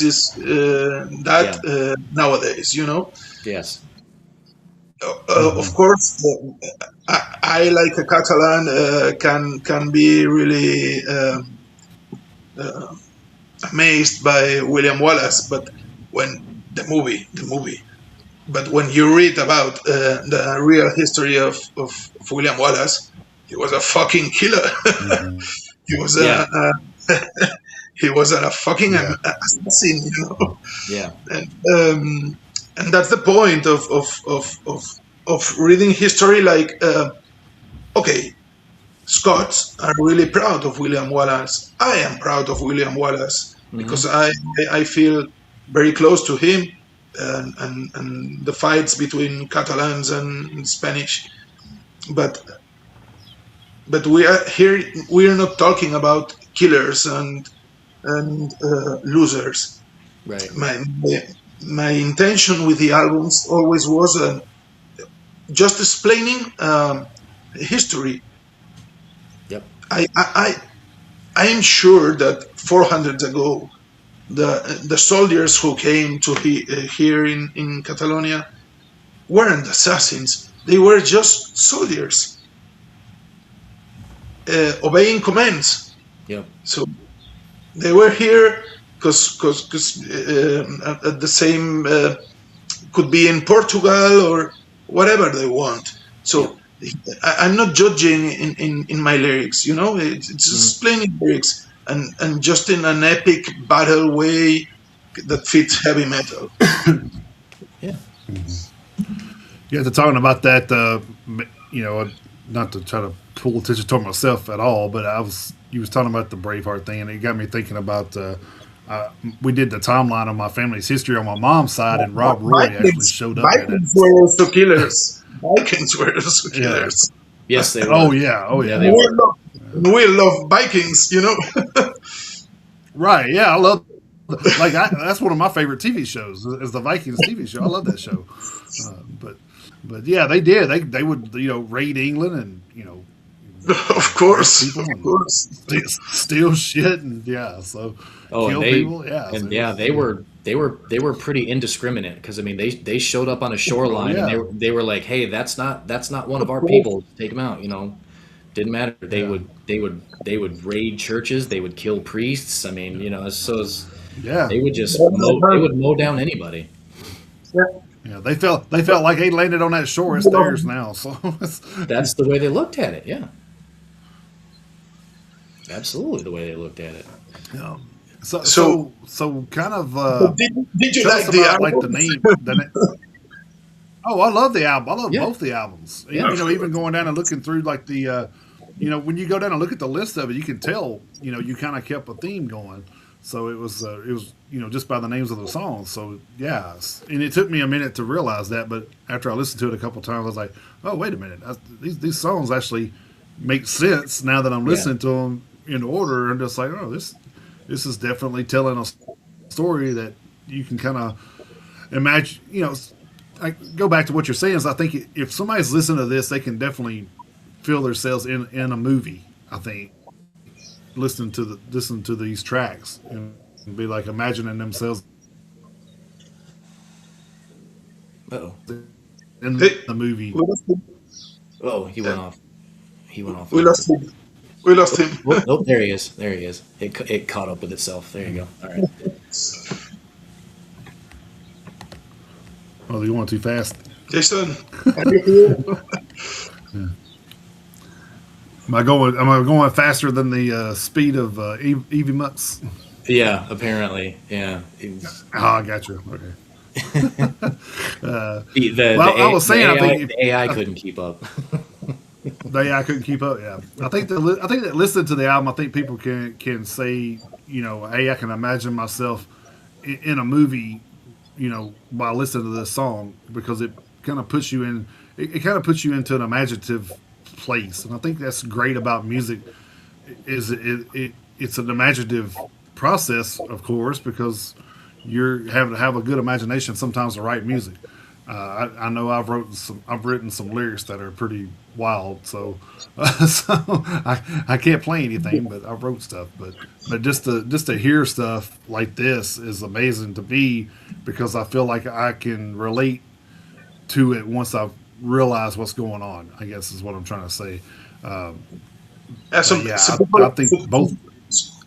that yeah, nowadays. yes, Of course, I like a Catalan can be really amazed by William Wallace, but when the movie, but when you read about the real history of William Wallace, he was a fucking killer. Hmm. he was yeah, he was a fucking Yeah. assassin. yeah, And and that's the point of reading history. Like, okay, Scots are really proud of William Wallace. I am proud of William Wallace hmm, because I feel very close to him, and the fights between Catalans and Spanish. But we are here. We are not talking about killers and losers. right, My intention with the albums always was just explaining history. yep, I, I I I am sure that 400 ago, the soldiers who came to here in Catalonia weren't assassins. They were just soldiers obeying commands. yep, So they were here because at the same could be in Portugal or whatever they want. yep, So I'm not judging in my lyrics, it's hmm, just plain lyrics and just in an epic battle way that fits heavy metal. yeah, Yeah, they're talking about that. You know, not to try to pull attention to myself at all, but you was talking about the Braveheart thing, and it got me thinking about. We did the timeline of my family's history on my mom's side, and Rob Roy actually showed up in it. Vikings were also killers. Vikings were also Yeah. killers. yes, they Oh were. yeah. Oh Yeah, yeah. they We were. love, we love Vikings. Right. Yeah. I love. That's one of my favorite TV shows is the Vikings TV show. I love that show. But yeah, they did. They would raid England and Of arrest course, people of and course. steal shit and yeah, so Oh, and kill they people. Yeah. So and it yeah, was, they were they were pretty indiscriminate because I mean they showed up on a Oh shoreline and yeah, they were like, hey, that's not one of Of our course. people. Take them out. Didn't matter. They yeah, would they would raid churches. They would kill priests. I mean, yeah, they would mow down anybody. Yeah. yeah. They felt like they landed on that shore. It's theirs now. So That's the way they looked at it. Yeah, absolutely the way they looked at it. yeah. So So, so so kind of did you tell like us the about like the album? name. Oh, I love the album. I love Yeah, both the albums. yeah. Even going down and looking through like when you go down and look at the list of it, you can tell. You kind of kept a theme going. So it was just by the names of the songs. So yeah, and it took me a minute to realize that, but after I listened to it a couple times, I was like, oh wait a minute, these songs actually make sense now that I'm Yeah. listening to them in order. And just like, oh, this is definitely telling a story that you can kind of imagine. I go back to what you're saying. Is I think if somebody's listening to this, they can definitely feel themselves in a movie. I think listen to these tracks and be like imagining themselves Uh-oh. in Hey, the movie. we lost him. Oh, he went off. He went off We on us. lost him. We lost him. Oh, oh, there he is. There he is. It caught up with itself. There you go. All right. Oh, you going too fast? Jason, are you here? Am I going faster than the speed of Evie Mux? Yeah, apparently. Yeah. Oh, I got you. Okay. The Well, I was saying, I think The AI couldn't keep up. I couldn't keep up. Yeah, I think that listening to the album, I think people can say, hey, I can imagine myself in a movie, by listening to this song because it kind of puts you in. It kind of puts you into an imaginative place, and I think that's great about music. Is it's an imaginative process, of course, because you're having to have a good imagination sometimes to write music. I know I've written some lyrics that are pretty wild, so I can't play anything, but I wrote stuff. But just to hear stuff like this is amazing to me because I feel like I can relate to it once I've realized what's going on. I guess is what I'm trying to say. Um, Yeah, but yeah, I think both.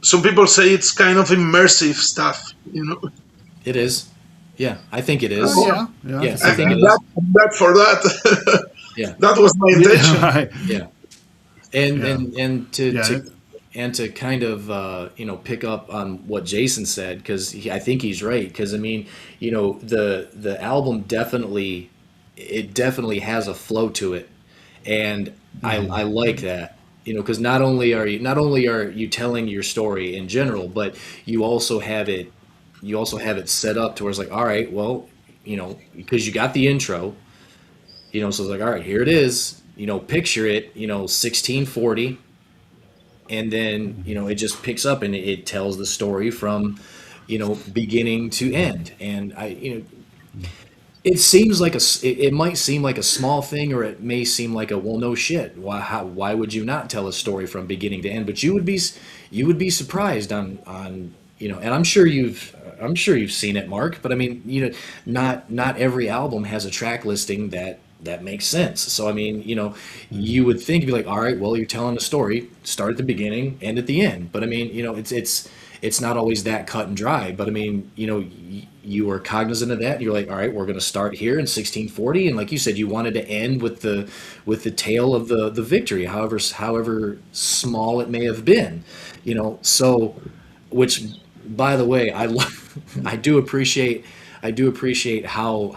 some people say it's kind of immersive stuff, It is. Yeah, I think it is. Oh yeah, yeah, I can Yeah, see I And, think that. it and is. that for that, Yeah, that was my Yeah, intention. right. yeah. And Yeah, and and to yeah, to and to kind of pick up on what Jason said because I think he's right because I mean the album definitely has a flow to it and I like that because not only are you telling your story in general but you also have it set up to where it's like all right well because you got the intro so it's like all right here it is picture it 1640 and then it just picks up and it tells the story from beginning to end and it seems like it might seem like a small thing or it may seem like a well no shit why would you not tell a story from beginning to end but you would be surprised on and I'm sure you've seen it Mark but I mean not every album has a track listing that makes sense so I mean you would think you'd be like all right well you're telling a story start at the beginning end at the end but I mean it's not always that cut and dry but I mean you were cognizant of that. You're like, all right, we're going to start here in 1640, and like you said, you wanted to end with the tale of the victory, however small it may have been, So, which, by the way, I do appreciate how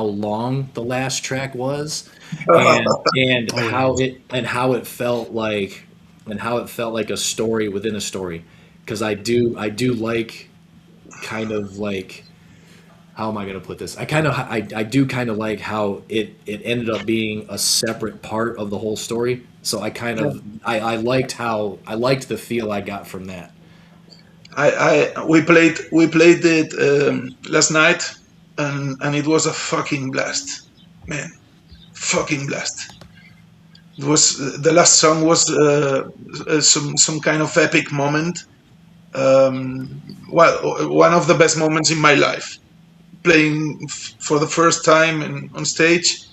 long the last track was, and oh yeah, how it felt like a story within a story, because I do like kind of like how am I going to put this? I do kind of like how it ended up being a separate part of the whole story. So I kind Yeah. of I liked the feel I got from that. We played it last night, and it was a fucking blast, man, fucking blast. It was the last song was some kind of epic moment, well, one of the best moments in my life. Playing for the first time on stage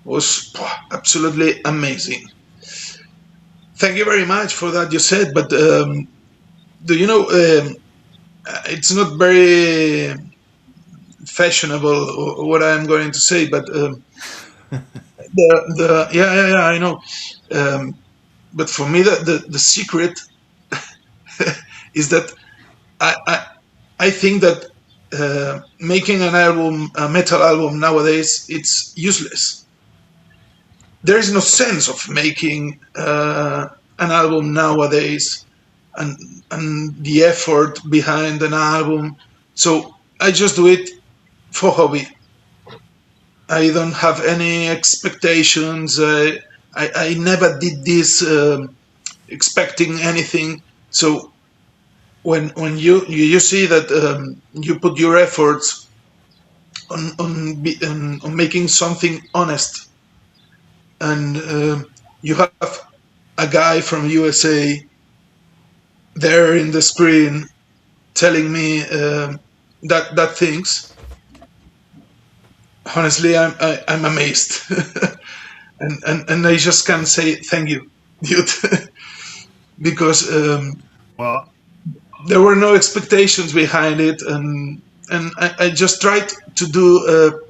was absolutely amazing. Thank you very much for that you said, but do you know, it's not very fashionable what I'm going to say, but yeah, I know. Um, but for me, the secret is that I, I, I think that making an album, a metal album nowadays, it's useless. There is no sense of making an album nowadays, and the effort behind an album. So I just do it for hobby. I don't have any expectations. I never did this expecting anything. So when you see that you put your efforts on making something honest, and you have a guy from USA there in the screen telling me that things. Honestly, I'm amazed, and I just can't say thank you, dude, because Well, there were no expectations behind it, and I just tried to do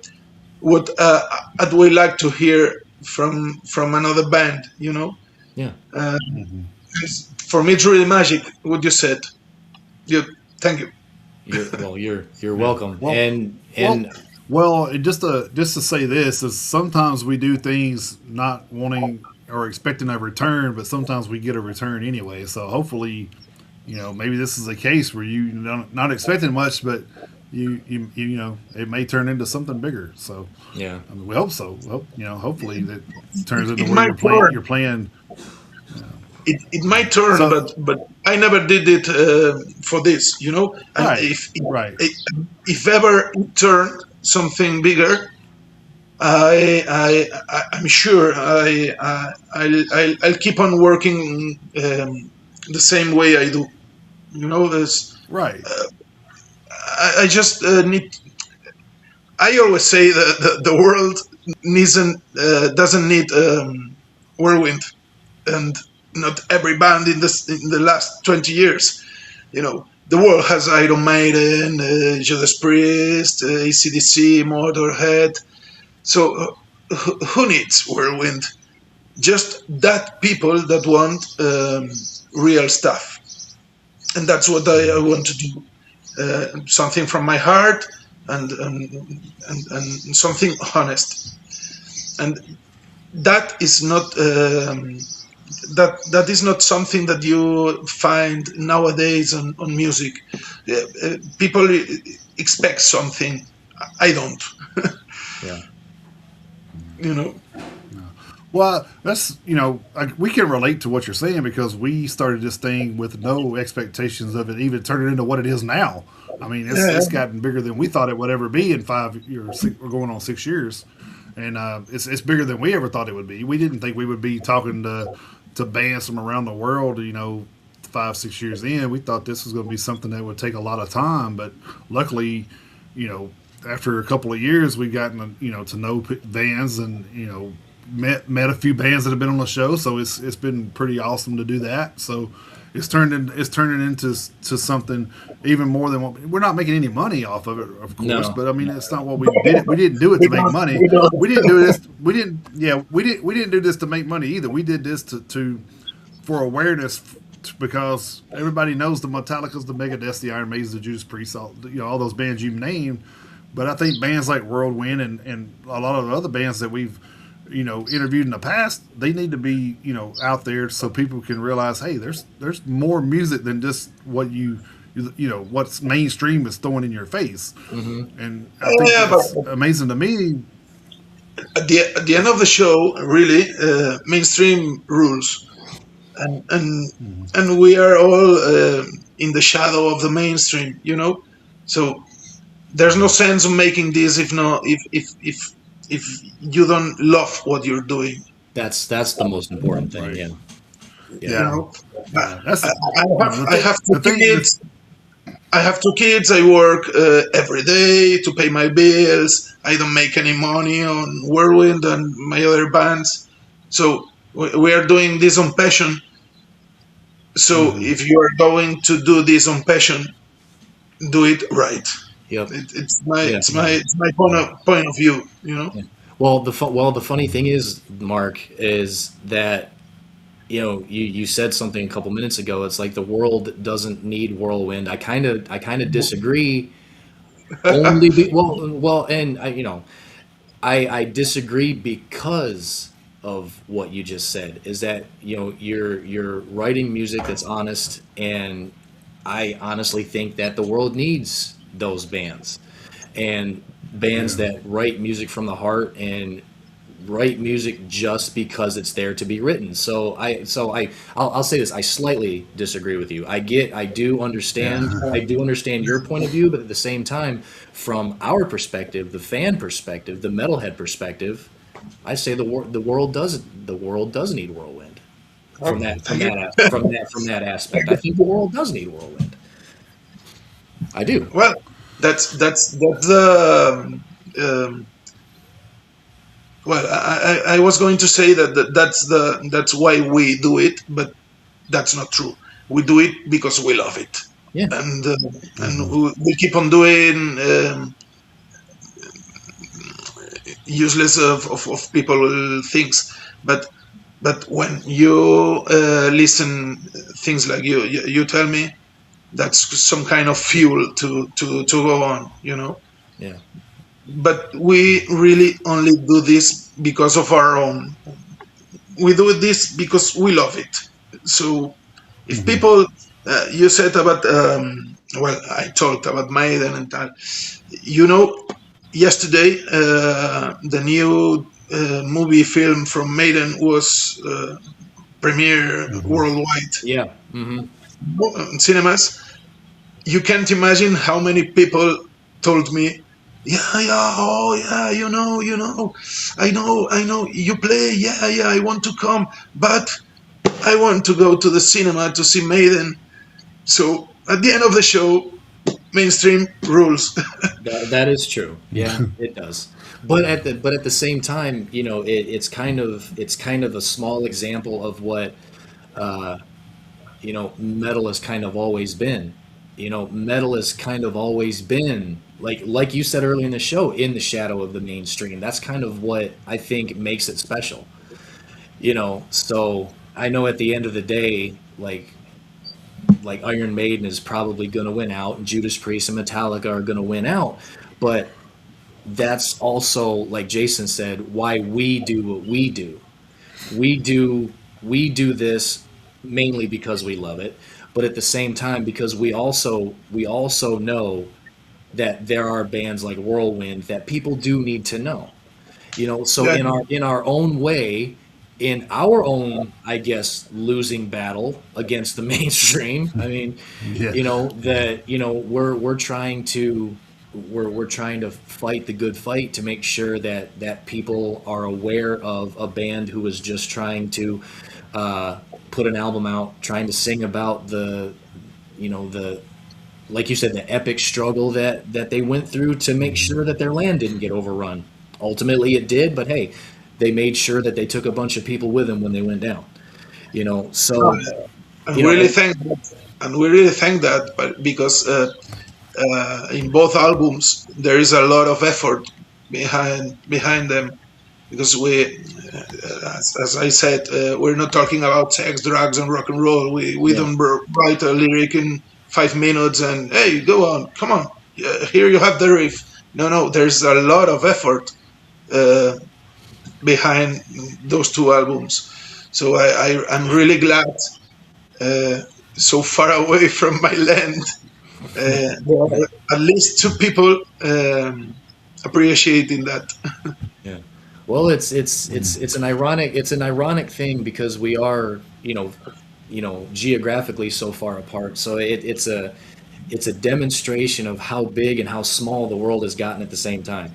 what I'd we like to hear from another band, you know. Yeah. Uh, mhm. for me, it's really magic what you said. You, thank you. You're Yeah. welcome. Well, And well, and just to say this is sometimes we do things not wanting or expecting a return, but sometimes we get a return anyway. So hopefully, maybe this is a case where you not expecting much, but it may turn into something bigger. So yeah. I mean, we hope so. Hopefully that turns into It where might turn. you're playing. It might turn, So but I never did it for this, you know. And right, right. if ever it turned something bigger, I'm sure I'll keep on working the same way I do. You know, Right. I just need. I always say that the world doesn't need Whirlwind, and not every band in the last 20 years. You know, the world has Iron Maiden, Judas Priest, AC/DC, Motorhead. So who needs Whirlwind? Just that people that want real stuff, and that's what I want to do. Something from my heart, and something honest. And that is not that is not something that you find nowadays on music. People expect something. I don't. Yeah. You know. Well, that's like we can relate to what you're saying because we started this thing with no expectations of it even turning into what it is now. I mean, Yeah. it's gotten bigger than we thought it would ever be in 5 years. We're going on 6 years, and it's bigger than we ever thought it would be. We didn't think we would be talking to bands from around the world. 5 6 years in, we thought this was going to be something that would take a lot of time, but luckily, you know, after a couple of years, we've gotten to know bands and met a few bands that have been on the show, so it's been pretty awesome to do that. So it's turning into something even more than what we're not making any money off of it, of course. No. But I mean, it's not what we did. We didn't do it We to make don't. money. We don't. We didn't do this. We didn't. Yeah, we didn't do this to make money either. We did this to for awareness. Because everybody knows the Metallicas, the Megadeths, the Iron Maidens, the Judas Priest, all those bands you named. But I think bands like Whirlwind and a lot of the other bands that we've interviewed in the past, they need to be out there so people can realize, hey, there's more music than just what what's mainstream is throwing in your face. Hmm. And I think Yeah, that's but amazing to me. at the end of the show, really, mainstream rules, and and we are all in the shadow of the mainstream. You know, so there's no sense of making this if no if you don't love what you're doing. That's the most important thing. Right. Yeah. You Yeah. Yeah. know, Yeah. That's I the have thing. two The thing. kids. I have two kids. I work every day to pay my bills. I don't make any money on Whirlwind and my other bands. So we are doing this on passion. So Hmm. if you are going to do this on passion, do it right. Yep. Yeah. It's my Yeah. point of view. You know. Yeah. Well, the funny thing is, Mark, is that you said something a couple minutes ago. It's like the world doesn't need Whirlwind. I kind of disagree. And I disagree because of what you just said. Is that you're writing music that's honest, and I honestly think that the world needs those bands and bands Yeah. that write music from the heart and write music just because it's there to be written. I'll say this. I slightly disagree with you. I Yeah. do understand your point of view, but at the same time, from our perspective, the fan perspective, the metalhead perspective, I say the world does need Whirlwind. Oh, thank you. From that aspect, I think the world does need Whirlwind. I do. Well, that's um, well. I was going to say that's why we do it, but that's not true. We do it because we love it, Yeah. and Hmm. we keep on doing useless of people things, but when you listen things like you tell me, that's some kind of fuel to go on, you know. Yeah. But we really only do this because of our own. We do this because we love it. So if Hmm. people, you said about, well, I talked about Maiden and that. You know, yesterday the new movie film from Maiden was premiere Hmm. worldwide Yeah. Hmm. in cinemas. You can't imagine how many people told me, yeah, yeah, oh yeah, I know, you play, yeah, yeah, I want to come, but I want to go to the cinema to see Maiden. So at the end of the show, mainstream rules. That is true. Yeah, it does. But at the same time, it's kind of a small example of what metal has kind of always been. Metal has kind of always been like you said earlier in the show, in the shadow of the mainstream. That's kind of what I think makes it special. So I know at the end of the day, like Iron Maiden is probably going to win out, and Judas Priest and Metallica are going to win out, but that's also, like Jason said, why we do what we do. We do this mainly because we love it, but at the same time because we also know that there are bands like Whirlwind that people do need to know. So Yeah, in our own way, in our own, I guess, losing battle against the mainstream. I mean, Yeah. that we're trying to fight the good fight to make sure that people are aware of a band who is just trying to uh, put an album out, trying to sing about the like you said, the epic struggle that they went through to make Hmm. sure that their land didn't get overrun. Ultimately, it did, but hey, they made sure that they took a bunch of people with them when they went down. So and you we know, really and thank that, and we really thank that, but because in both albums there is a lot of effort behind them, because as I said, we're not talking about sex, drugs, and rock and roll. We yeah, don't write a lyric in 5 minutes and hey, go on, come on, yeah, here you have the riff. No, no, there's a lot of effort uh, behind those two albums. So I'm really glad, uh, so far away from my land, there are at least two people appreciating that. yeah. Well, it's an ironic thing because we are geographically so far apart. So it's a demonstration of how big and how small the world has gotten at the same time.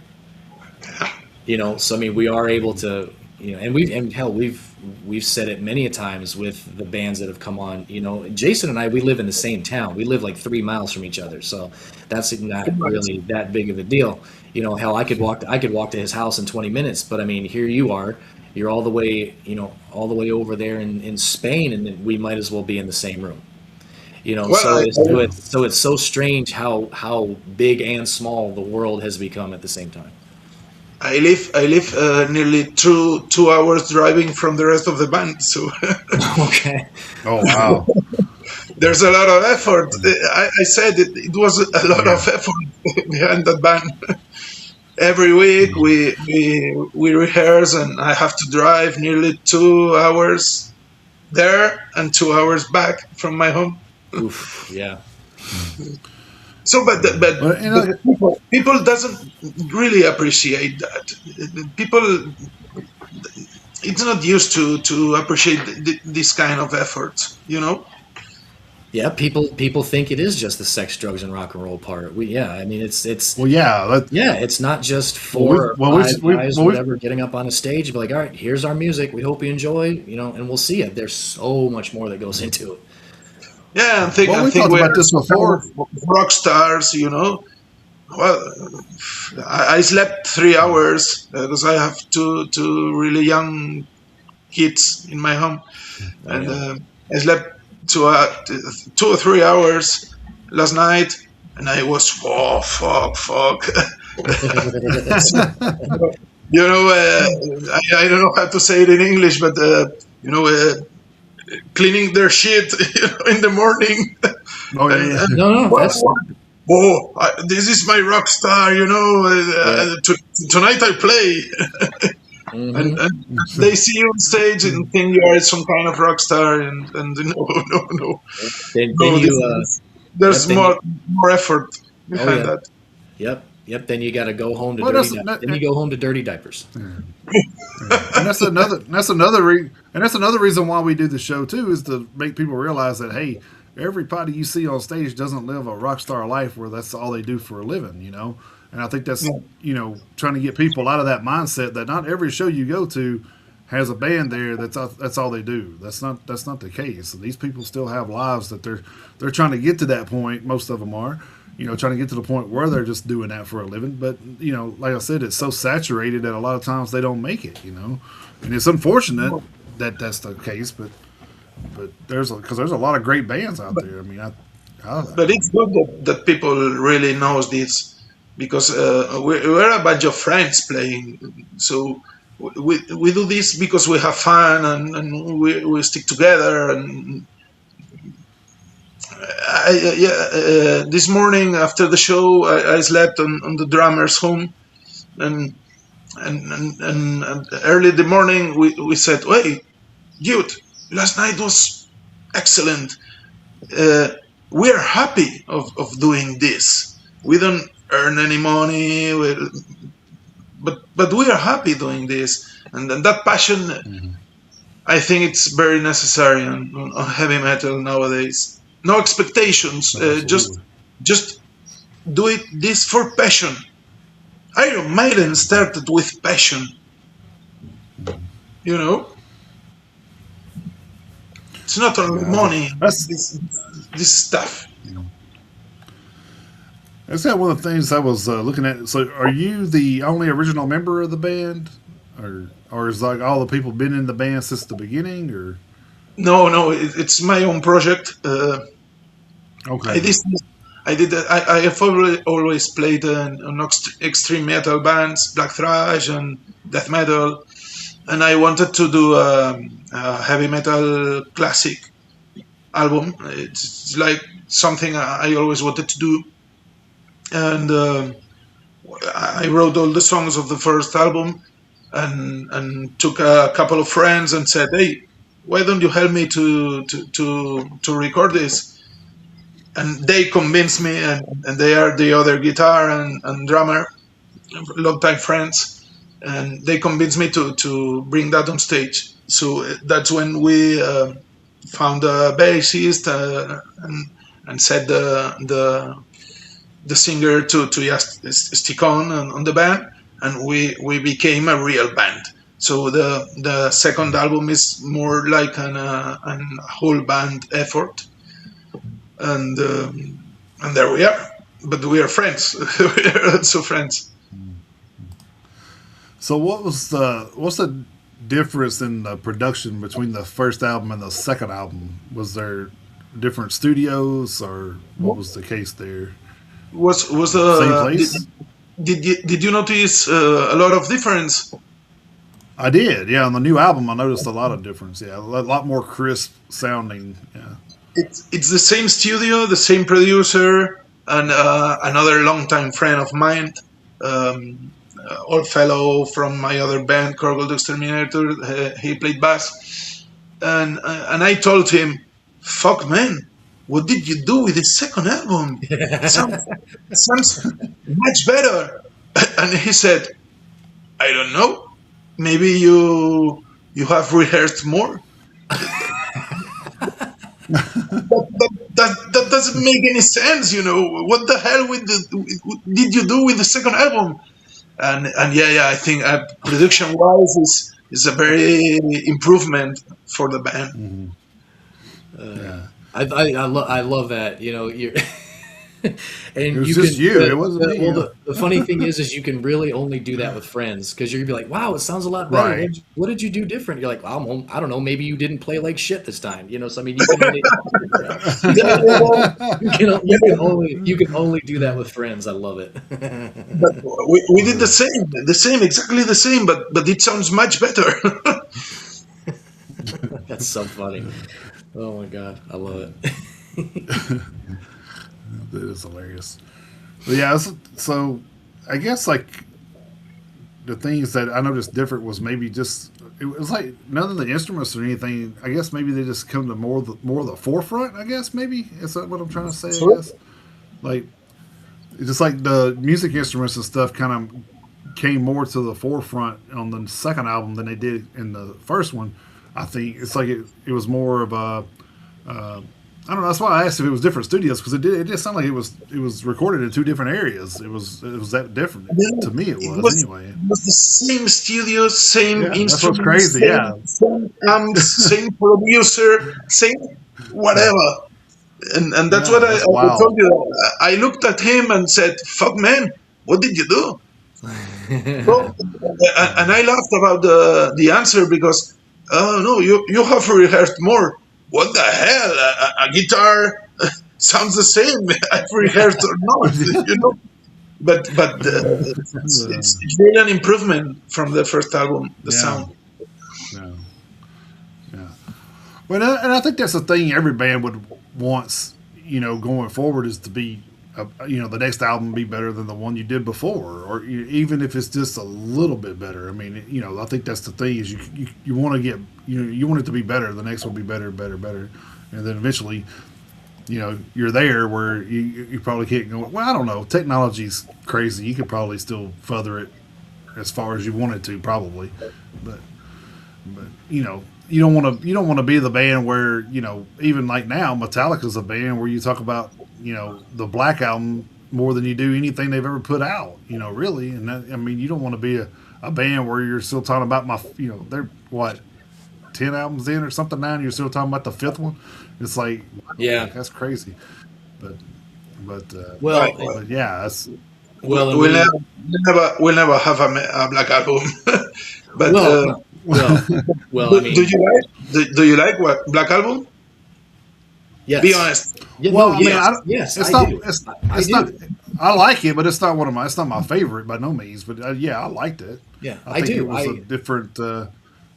So I mean, we are able to. and hell, we've said it many a times with the bands that have come on. Jason and I, we live in the same town. We live like 3 miles from each other, so that's not really that big of a deal. Hell, I could walk to his house in 20 minutes, but I mean, here you are, you're all the way over there in Spain, and then we might as well be in the same room. Well, So it's so strange how big and small the world has become at the same time. I live nearly two hours driving from the rest of the band, so Okay. Oh wow. there's a lot of effort. I said it was a lot Yeah. of effort behind that band. Every week we rehearse, and I have to drive nearly 2 hours there and 2 hours back from my home. Oof. Yeah. So, but But people doesn't really appreciate that. People, it's not used to appreciate this kind of effort. Yeah. People think it is just the sex, drugs, and rock and roll part. Yeah. I mean, it's well, yeah. yeah. It's not just Well, we, 4 or well, 5 we, guys, well, we, whatever, getting up on a stage and be like, all right, here's our music. We hope you enjoy. And we'll see it. There's so much more that goes into it. Yeah, well, I we think talked we're about this before. rock stars. Well, I slept 3 hours because I have two really young kids in my home, Oh and yeah. I slept 2 or 3 hours last night, and I was fuck. I don't know how to say it in English, but you know, uh, cleaning their shit in the morning. Oh and, yeah. and No, no, what, that's what, this is my rock star. yeah. Tonight I play, Hmm. and they see you on stage and think you are some kind of rock star, and no, Then no. you yep. There's more effort Oh behind yeah. that. Yep. Then you got to go home to Well, dirty. Then you go home to dirty diapers. and that's another reason why we do the show too, is to make people realize that hey, everybody you see on stage doesn't live a rock star life where that's all they do for a living. And I think that's Yeah. trying to get people out of that mindset that not every show you go to has a band there that's all they do. That's not the case. These people still have lives that they're trying to get to that point. Most of them are, trying to get to the point where they're just doing that for a living. But like I said, it's so saturated that a lot of times they don't make it. And it's unfortunate that that's the case. But because there's a lot of great bands out there. I mean, But it's good that people really knows this because we're a bunch of friends playing. So we do this because we have fun and we stick together. And this morning after the show, I slept on the drummer's home, and and early in the morning we said, "Wait, dude, last night was excellent. uh, we are happy of doing this. We don't earn any money, but we are happy doing this, and that passion. I think it's very necessary on heavy metal nowadays. No expectations, absolutely. just do it this for passion. Iron Maiden started with passion, you know. It's not only Yeah, money. that's This stuff. that's kind of one of the things I was looking at. So, are you the only original member of the band, or is like all the people been in the band since the beginning, or No, it's my own project. I okay, did. I have always played on extreme metal bands, black thrash and death metal, and I wanted to do a heavy metal classic album. It's like something I always wanted to do, and I wrote all the songs of the first album, and took a couple of friends and said, "Hey, why don't you help me to record this?" And they convinced me, and they are the other guitar and drummer, longtime friends, and they convinced me to bring that on stage. So that's when we found a bassist and set the singer to just stick on the band, and we became a real band. So the second album is more like an whole band effort, and there we are. But we are friends. We are also friends. So what's the difference in the production between the first album and the second album? Was there different studios, or what was the case there? Was Same did, place? did you notice a lot of difference? I did, yeah. On the new album, I noticed a lot of difference. Yeah, a lot more crisp sounding. Yeah. It's the same studio, the same producer, and another longtime friend of mine, old fellow from my other band, Corgold Exterminator. He played bass, and I told him, "Fuck, man, what did you do with the second album? Sounds much better." And he said, "I don't know. Maybe you have rehearsed more." That doesn't make any sense, you know. What the hell did you do with the second album? And yeah, I think production wise is a very improvement for the band. Hmm. Yeah. I love that. You know, you're It and was you just can you. It wasn't me. well the funny thing is you can really only do that with friends because you're gonna be like, wow, it sounds a lot better. Right. What did you do different? You're like, well, I don't know, maybe you didn't play like shit this time. You know, so I mean, you can only you can only do that with friends. I love it. But we did the same, exactly the same, but it sounds much better. That's so funny. Oh my god, I love it. That is hilarious. But yeah, so I guess like the things that I noticed different was maybe just it was like none of the instruments or anything. I guess maybe they just come to more of the forefront. I guess maybe is that what I'm trying to say. I Sure. guess like it's just like the music instruments and stuff kind of came more to the forefront on the second album than they did in the first one. I think it's like it was more of a I don't know. That's why I asked if it was different studios because it did sound like it was recorded in two different areas. It was that different to me. It It was was anyway. it was the same studio, same Yeah, that's what's instruments, crazy. Yeah, same amps, same producer, same whatever. And that's what yeah, I that's told wild. you. I looked at him and said, "Fuck, man, what did you do?" So, and I laughed about the answer because, oh no, you have rehearsed more. What the hell? A guitar sounds the same. I've rehearsed or not, you know. But it's really an improvement from the first album, the Yeah, sound. yeah, yeah. Well, and I think that's the thing every band would wants, going forward is to be, the next album be better than the one you did before, or even if it's just a little bit better. I mean, I think that's the thing is you want to get, you want it to be better. The next one will be better, better, better, and then eventually, you're there where you probably can't go. Well, I don't know. Technology's crazy. You could probably still further it as far as you wanted to, probably, but you don't want to be the band where even like now Metallica's a band where you talk about the Black Album more than you do anything they've ever put out, really. And that, I mean, you don't want to be a band where you're still talking about they're what 10 albums in or something now and you're still talking about the fifth one. It's like Yeah. that's crazy. but but Well, Right. but yeah, that's well, and We'll we we'll never have a black album. But well, well, well. I do mean, you like do you like what black album? Be yes, honest. yeah, well, no, I mean, yes, yes, it's I not do. I it's not do. I like it, but it's not my favorite by no means. But yeah, I liked it. Yeah, I I think it do. was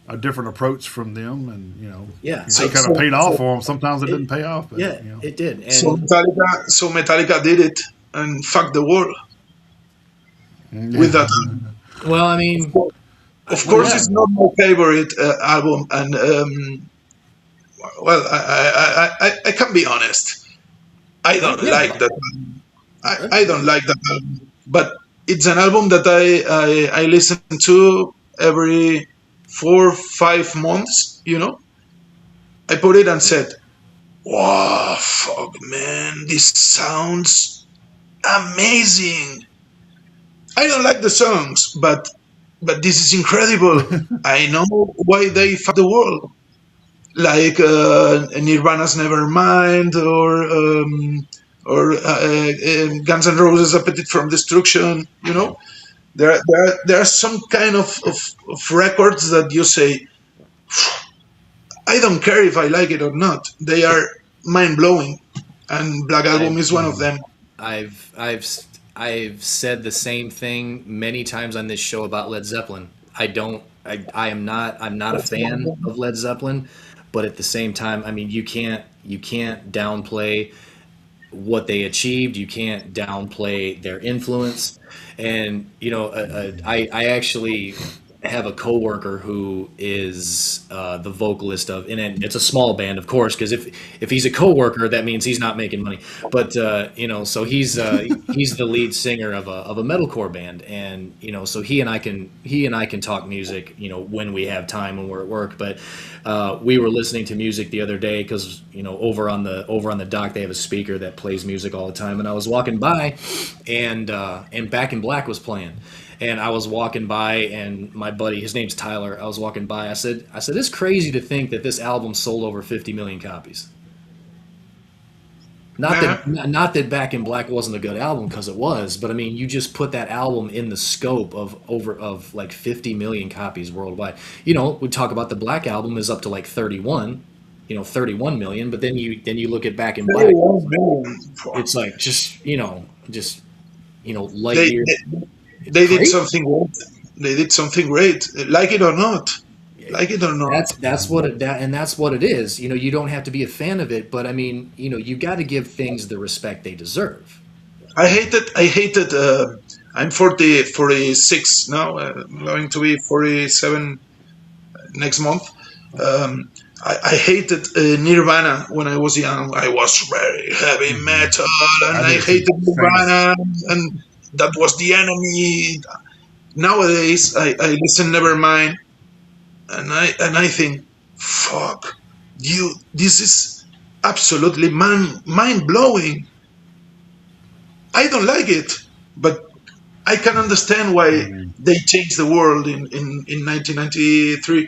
a different approach from them, and Yeah, So it kind so of paid off so, for them. Sometimes it it, didn't pay off, but yeah, it did. so And Metallica did it and fuck the world with that. yeah, well, I mean, Of well, course, yeah, it's not my favorite album, and well, I can be honest. I well, don't yeah, like that. I yeah, don't like that album, but it's an album that I listen to every 4 5 months. I put it and said, "Wow, fuck, man, this sounds amazing." I don't like the songs, but but this is incredible. I know why they fuck the world, like Nirvana's Nevermind, or Guns N' Roses' Appetite from Destruction. You Yeah. know, there are some kind of records that you say, I don't care if I like it or not. They are mind blowing, and Black Album I've is one of them. I've I've I've said the same thing many times on this show about Led Zeppelin. I am not I'm not a That's one of fan them. of Led Zeppelin, but at the same time, I mean you can't downplay what they achieved. You can't downplay their influence. And I actually have a coworker who is the vocalist of, and it's a small band, of course, because if he's a coworker, that means he's not making money. But so he's the lead singer of a metalcore band, and so he and I can talk music, when we have time when we're at work. But we were listening to music the other day because over on the dock they have a speaker that plays music all the time, and I was walking by, and Back in Black was playing, and I was walking by, and my buddy, his name's Tyler, I was walking by. I said it's crazy to think that this album sold over 50 million copies. Not Yeah, that not that Back in Black wasn't a good album, because it was, but I mean, you just put that album in the scope of like 50 million copies worldwide. We talk about the Black Album is up to like 31 million, but then you look at Back in Black, 31 million. it's like just light They, years. they It's they did crazy. something great. They did something great, like it or not. Like it or not. That's what it is. You don't have to be a fan of it, but I mean, you got to give things the respect they deserve. I hated. I'm 40, 46 now. I'm going to be 47 next month. Um, I hated Nirvana when I was young. I was very heavy metal, I and I did too. hated Same. Nirvana, and that was the enemy. Nowadays, I listen Nevermind, and I think, fuck, you. This is absolutely mind blowing. I don't like it, but I can understand why Mhm. they changed the world in 1993.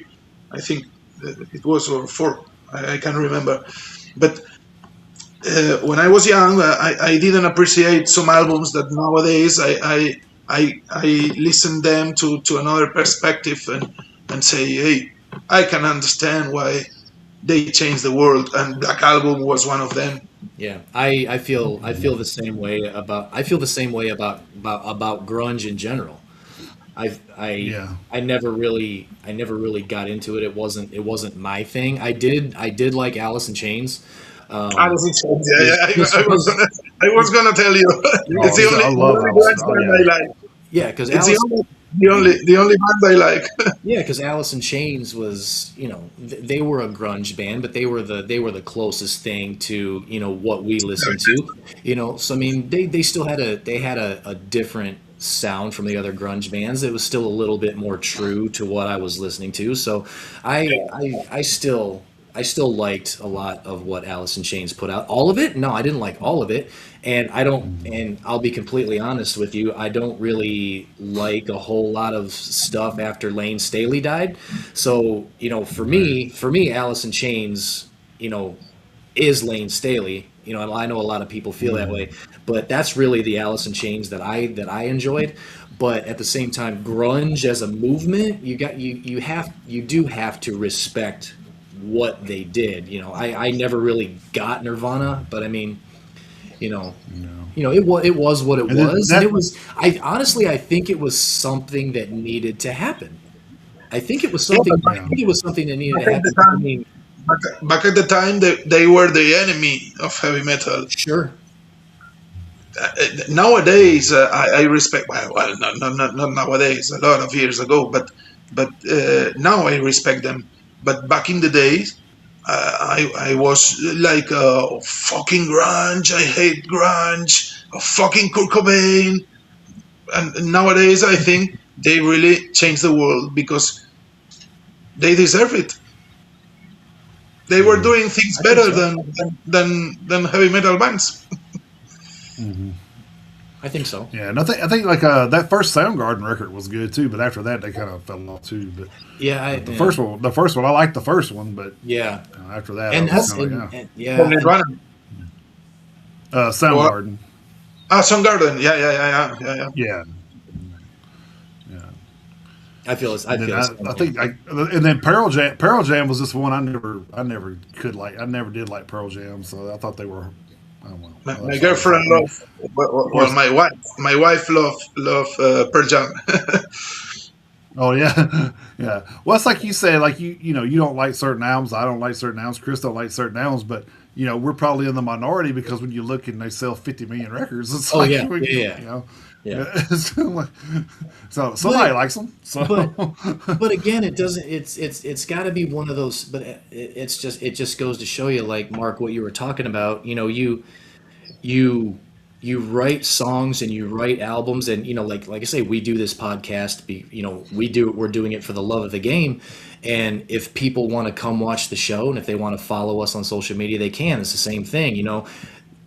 I think it was, or four. I can't remember. But when I was young, I didn't appreciate some albums that nowadays I listen them to another perspective, and say, hey, I can understand why they changed the world, and Black Album was one of them. Yeah, I feel the same way about grunge in general. I I Yeah. I never really got into it. It wasn't my thing. I did like Alice in Chains. Um, Alice in Chains, yeah, because yeah. I was because gonna, I was gonna tell you, it's Oh, the so only I the love only Alice. grunge Oh band yeah. I like. yeah, because It's the Alice only the only the only band I like. Yeah, because Alice in Chains was, they were a grunge band, but they were the closest thing to what we listen to. So I mean, they still had a different sound from the other grunge bands. It was still a little bit more true to what I was listening to. So I still liked a lot of what Alice in Chains put out. All of it? No, I didn't like all of it. And I don't, and I'll be completely honest with you, I don't really like a whole lot of stuff after Lane Staley died. So, Right. for me, Alice in Chains, you know, is Lane Staley. And I know a lot of people feel that way, but that's really the Alice in Chains that I enjoyed. But at the same time, grunge as a movement, you do have to respect what they did. I never really got Nirvana, but I mean, you know, No. it was what it And then was, and that. it was. I think it was something that needed to happen. I think it was Yeah, something. but I Yeah. think it was something that needed back to at the happen. I time, mean, back at the time, they were the enemy of heavy metal. sure. Nowadays, I respect. Well, not nowadays. A lot of years ago, but now I respect them. But back in the days, I was like, fucking grunge. I hate grunge. Fucking Kurt Cobain. And nowadays, I think they really changed the world because they deserve it. They were Yeah. doing things I think better so. than heavy metal bands. Hmm. I think so. Yeah, and I think like that first Soundgarden record was good too, but after that they kind of fell off too. But Yeah, the first one, I liked the first one, but yeah, after that I and was that's kind of like, and From yeah, and Nirvana. Or, Soundgarden. Soundgarden. Yeah. Yeah, yeah. I feel And then the same I way. think and then Pearl Jam was this one I never could like. I never did like Pearl Jam, so I thought they were. I don't know. My So I was girlfriend like, loved. of Well, course. my wife love Pearl Jam. Oh yeah, yeah. Well, it's like you said, like you know, you don't like certain albums. I don't like certain albums. Chris don't like certain albums, but you know, we're probably in the minority because when you look and they sell 50 million records, it's Oh like yeah, you yeah, know, yeah. it's like, so somebody But likes them. So but but again, it doesn't. It's got to be one of those. But it just goes to show you, like Mark, what you were talking about. You you write songs and you write albums, and like I say, we do this podcast. We're doing it for the love of the game. And if people want to come watch the show, and if they want to follow us on social media, they can. It's the same thing.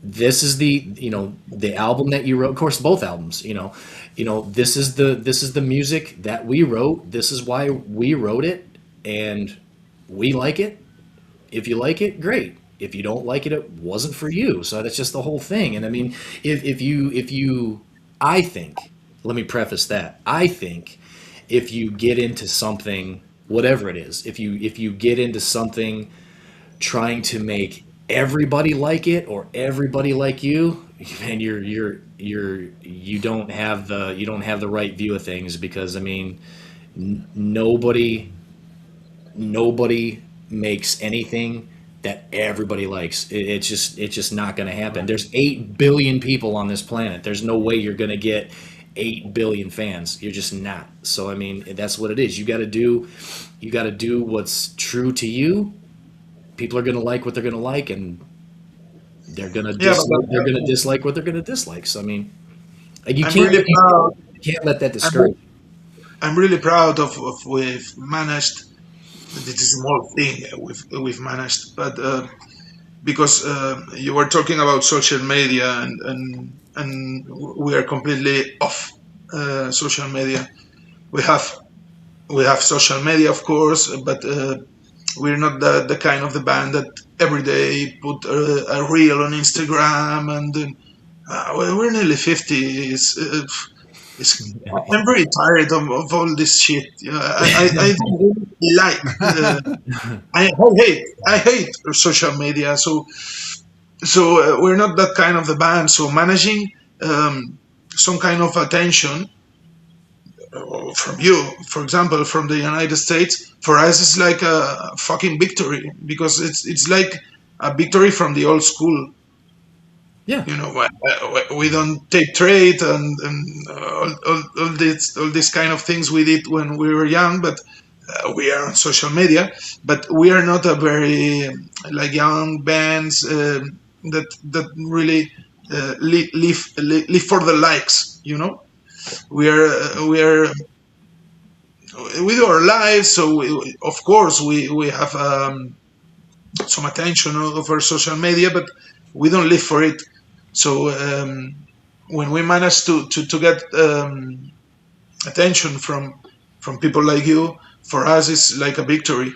This is the album that you wrote. Of course, both albums. This is the music that we wrote. This is why we wrote it, and we like it. If you like it, great. If you don't like it, it wasn't for you. So that's just the whole thing. And I mean, if you, I think, let me preface that. I think if you get into something, whatever it is, if you get into something trying to make everybody like it or everybody like you, and you don't have the right view of things, because I mean, nobody makes anything that everybody likes. It's just not going to happen. There's 8 billion people on this planet. There's no way you're going to get 8 billion fans. You're just not. So I mean, that's what it is. You got to do what's true to you. People are going to like what they're going to like, and they're going to Yeah, dislike what they're going to dislike. So I mean, like, I'm really proud. you can't let that I'm, discourage you. I'm really proud of we've managed. This is a small thing we've managed, but because you were talking about social media, and we are completely off social media. We have we have social media, of course, but we're not the kind of the band that every day put a reel on Instagram, and then we're nearly 50. I'm very tired of all this shit. I don't really like. I hate social media. So we're not that kind of the band. So managing some kind of attention from you, for example, from the United States, for us is like a fucking victory, because it's like a victory from the old school. Yeah. We don't take trade, and all these kind of things we did when we were young, but we are on social media, but we are not a very like young bands that really live for the likes. We do our lives, so of course we have some attention over social media, but we don't live for it. So when we manage to get attention from people like you, for us it's like a victory,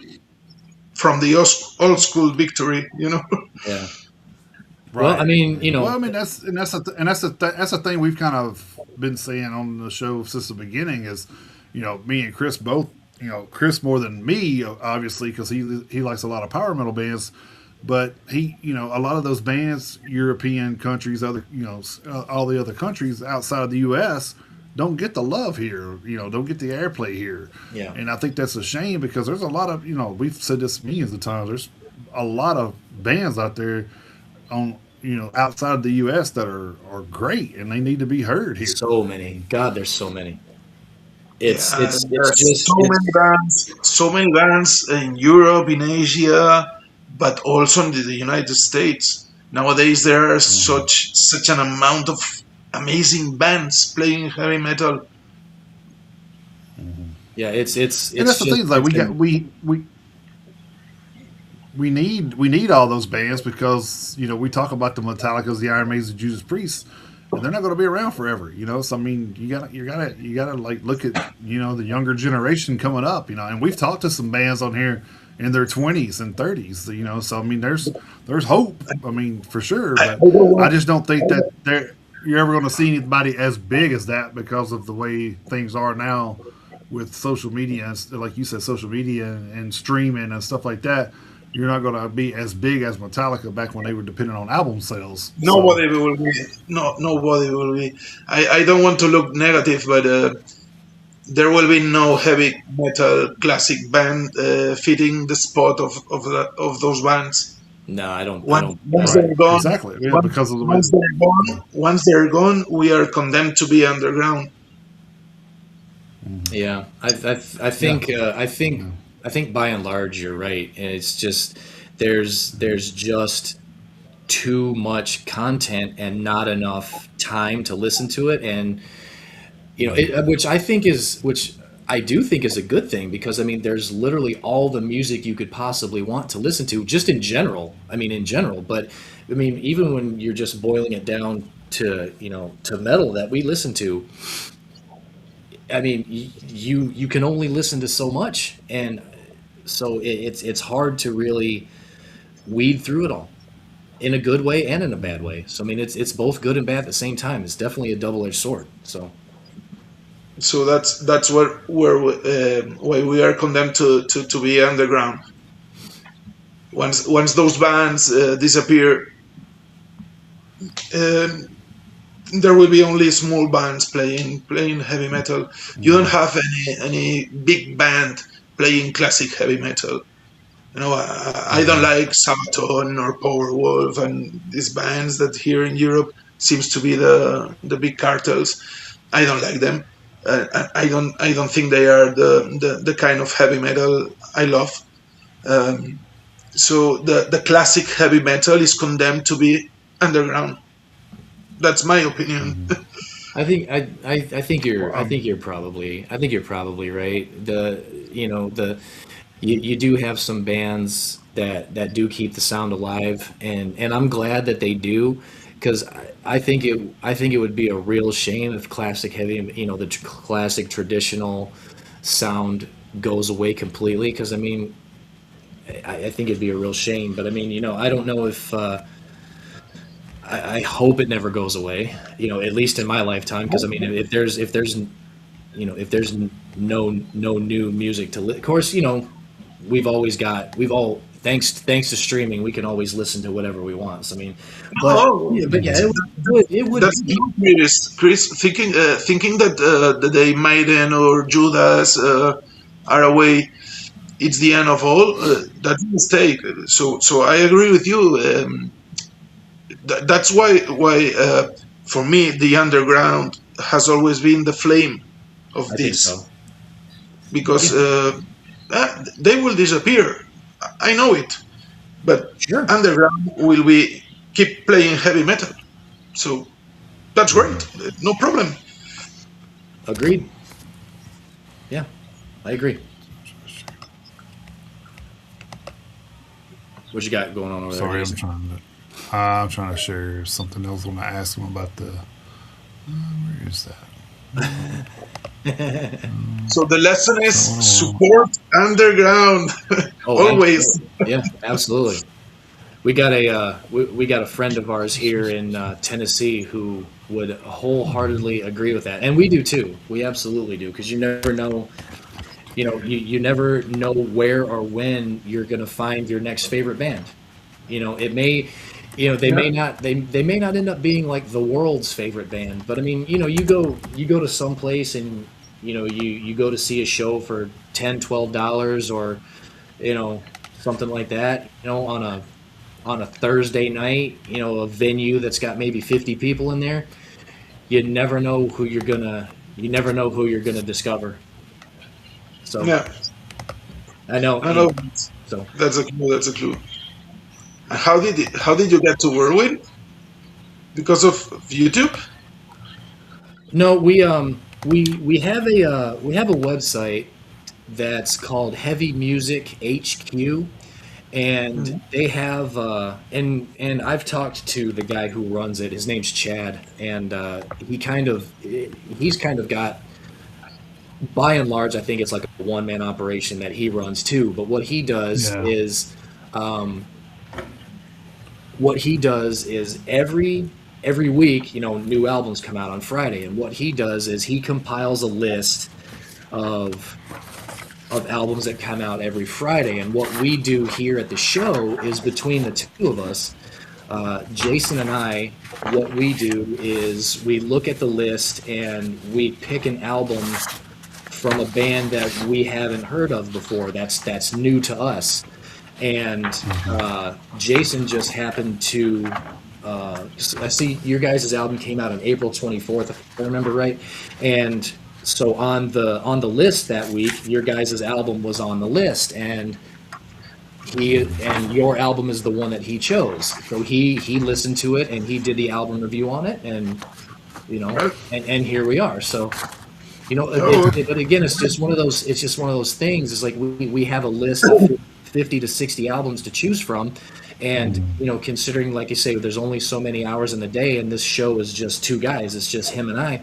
from the old school victory. Yeah. Well, I right. mean, Well, I mean that's the thing we've kind of been saying on the show since the beginning is, me and Chris both, Chris more than me obviously because he likes a lot of power metal bands, but he, a lot of those bands, European countries, other, all the other countries outside of the U.S. don't get the love here, don't get the airplay here, yeah. and I think that's a shame because there's a lot of, we've said this millions of times. There's a lot of bands out there on outside of the U.S. that are great and they need to be heard here. So many. God, there's so many. It's Yeah, it's there it's are just it's so many bands in Europe, in Asia, but also in the United States. Nowadays, there are such an amount of amazing bands playing heavy metal. yeah, And it's that's the just thing, like it's been we need all those bands because we talk about the Metallicas, the Iron Maidens, the Judas Priest, and they're not going to be around forever. So I mean, you gotta like look at the younger generation coming up. And we've talked to some bands on here in their 20s and 30s. So I mean, there's hope. I mean, for sure, but don't I want, just don't think that you're ever going to see anybody as big as that because of the way things are now with social media, and like you said, social media and streaming and stuff like that. You're not going to be as big as Metallica back when they were dependent on album sales. So nobody will be. No, nobody will be. I don't want to look negative, but there will be no heavy metal classic band fitting the spot of those bands. No, I don't. I Once, don't. once right, they're gone, exactly, yeah, once, because of the way. once they're gone, once they're gone, we are condemned to be underground. Yeah, I Yeah, think I think by and large you're right, and it's just there's just too much content and not enough time to listen to it, and which I do think is a good thing because I mean there's literally all the music you could possibly want to listen to just in general. I mean in general, but I mean even when you're just boiling it down to to metal that we listen to, I mean, you can only listen to so much, and so it's hard to really weed through it all in a good way and in a bad way. So I mean, it's both good and bad at the same time. It's definitely a double edged sword. So So that's why we are condemned to be underground. Once those bands disappear, um, there will be only small bands playing heavy metal. You don't have any big band playing classic heavy metal. I don't like Sabaton or Powerwolf and these bands that here in Europe seems to be the big cartels. I don't like them. I don't think they are the kind of heavy metal I love. Um, so the classic heavy metal is condemned to be underground. That's my opinion. Well, I think you're probably right. You do have some bands that do keep the sound alive, and I'm glad that they do, because I think it would be a real shame if classic heavy, classic traditional sound goes away completely. Because I mean, I think it'd be a real shame. But I mean, I don't know if I hope it never goes away. At least in my lifetime. Because I mean, if there's no new music of course, we've all thanks to streaming we can always listen to whatever we want. So I mean, Oh, but yeah, it would that's be. Chris. Thinking that the Maiden or Judas are away, it's the end of all. That's a mistake. So I agree with you. That's why for me the underground has always been the flame of I think so. this because Yeah, they will disappear. I know it, but sure. underground will be keep playing heavy metal. So that's great. No problem. Agreed. Yeah, I agree. What you got going on over there, sorry, Jason? I'm trying to share something else when I asked him about the. Where is that? So the lesson is So support underground Oh, always. absolutely. Yeah, absolutely. We got a friend of ours here in Tennessee who would wholeheartedly agree with that, and we do too. We absolutely do because you never know. You never know where or when you're going to find your next favorite band. It may, they Yeah. may not they may not end up being like the world's favorite band, but I mean, you go to some place and you go to see a show for $10, $12 or something like that, on a Thursday night, a venue that's got maybe 50 people in there. You never know who you're gonna discover. So Yeah. I know, I know. so That's a clue. That's a clue. How did you get to Whirlwind? Because of YouTube? no, we have a website that's called Heavy Music HQ, and Mhm. they have and I've talked to the guy who runs it. His name's Chad, and he's kind of got, by and large, I think it's like a one man operation that he runs too. But Yeah. um, what he does is every week, new albums come out on Friday, and what he does is he compiles a list of albums that come out every Friday. And what we do here at the show is, between the two of us, Jason and I, what we do is we look at the list and we pick an album from a band that we haven't heard of before. That's new to us. And Jason just happened to. I see your guys' album came out on April 24th, if I remember right, and so on the list that week, your guys' album was on the list, and your album is the one that he chose. So he listened to it and he did the album review on it, and and here we are. So Oh, but again, it's just one of those. It's just one of those things. It's like we have a list of 50 to 60 albums to choose from, and considering, like you say, there's only so many hours in the day, and this show is just two guys. It's just him and I.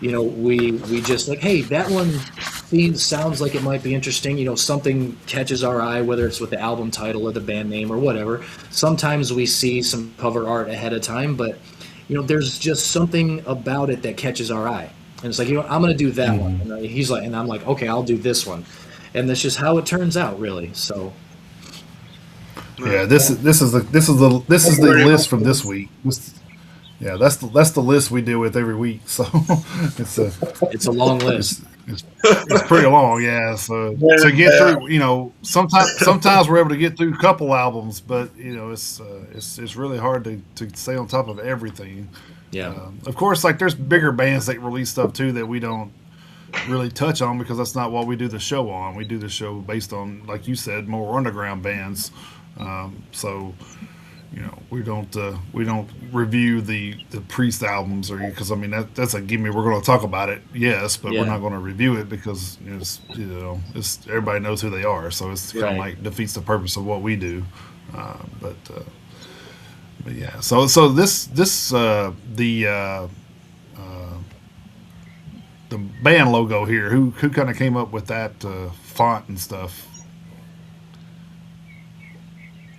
We just like, hey, that one sounds like it might be interesting. Something catches our eye, whether it's with the album title or the band name or whatever. Sometimes we see some cover art ahead of time, but there's just something about it that catches our eye, and it's like, I'm going to do that one, and he's like, and I'm like, okay, I'll do this one, and that's just how it turns out, really. So Yeah. This is the very list much. from this week. Yeah, that's the list we deal with every week. So it's a it's a long list. it's pretty long. Yeah. So Yeah, to get through, sometimes we're able to get through a couple albums, but it's really hard to stay on top of everything. Yeah. Of course, like there's bigger bands that release stuff too that we don't really touch on because that's not what we do the show on. We do the show based on, like you said, more underground bands. So we don't review the Priest albums, or because I mean that's a gimme. We're going to talk about it, yes, but we're Yeah. not going to review it because it's everybody knows who they are, so it's kind of Right. like defeats the purpose of what we do. But yeah, so this the band logo here. Who kind of came up with that font and stuff?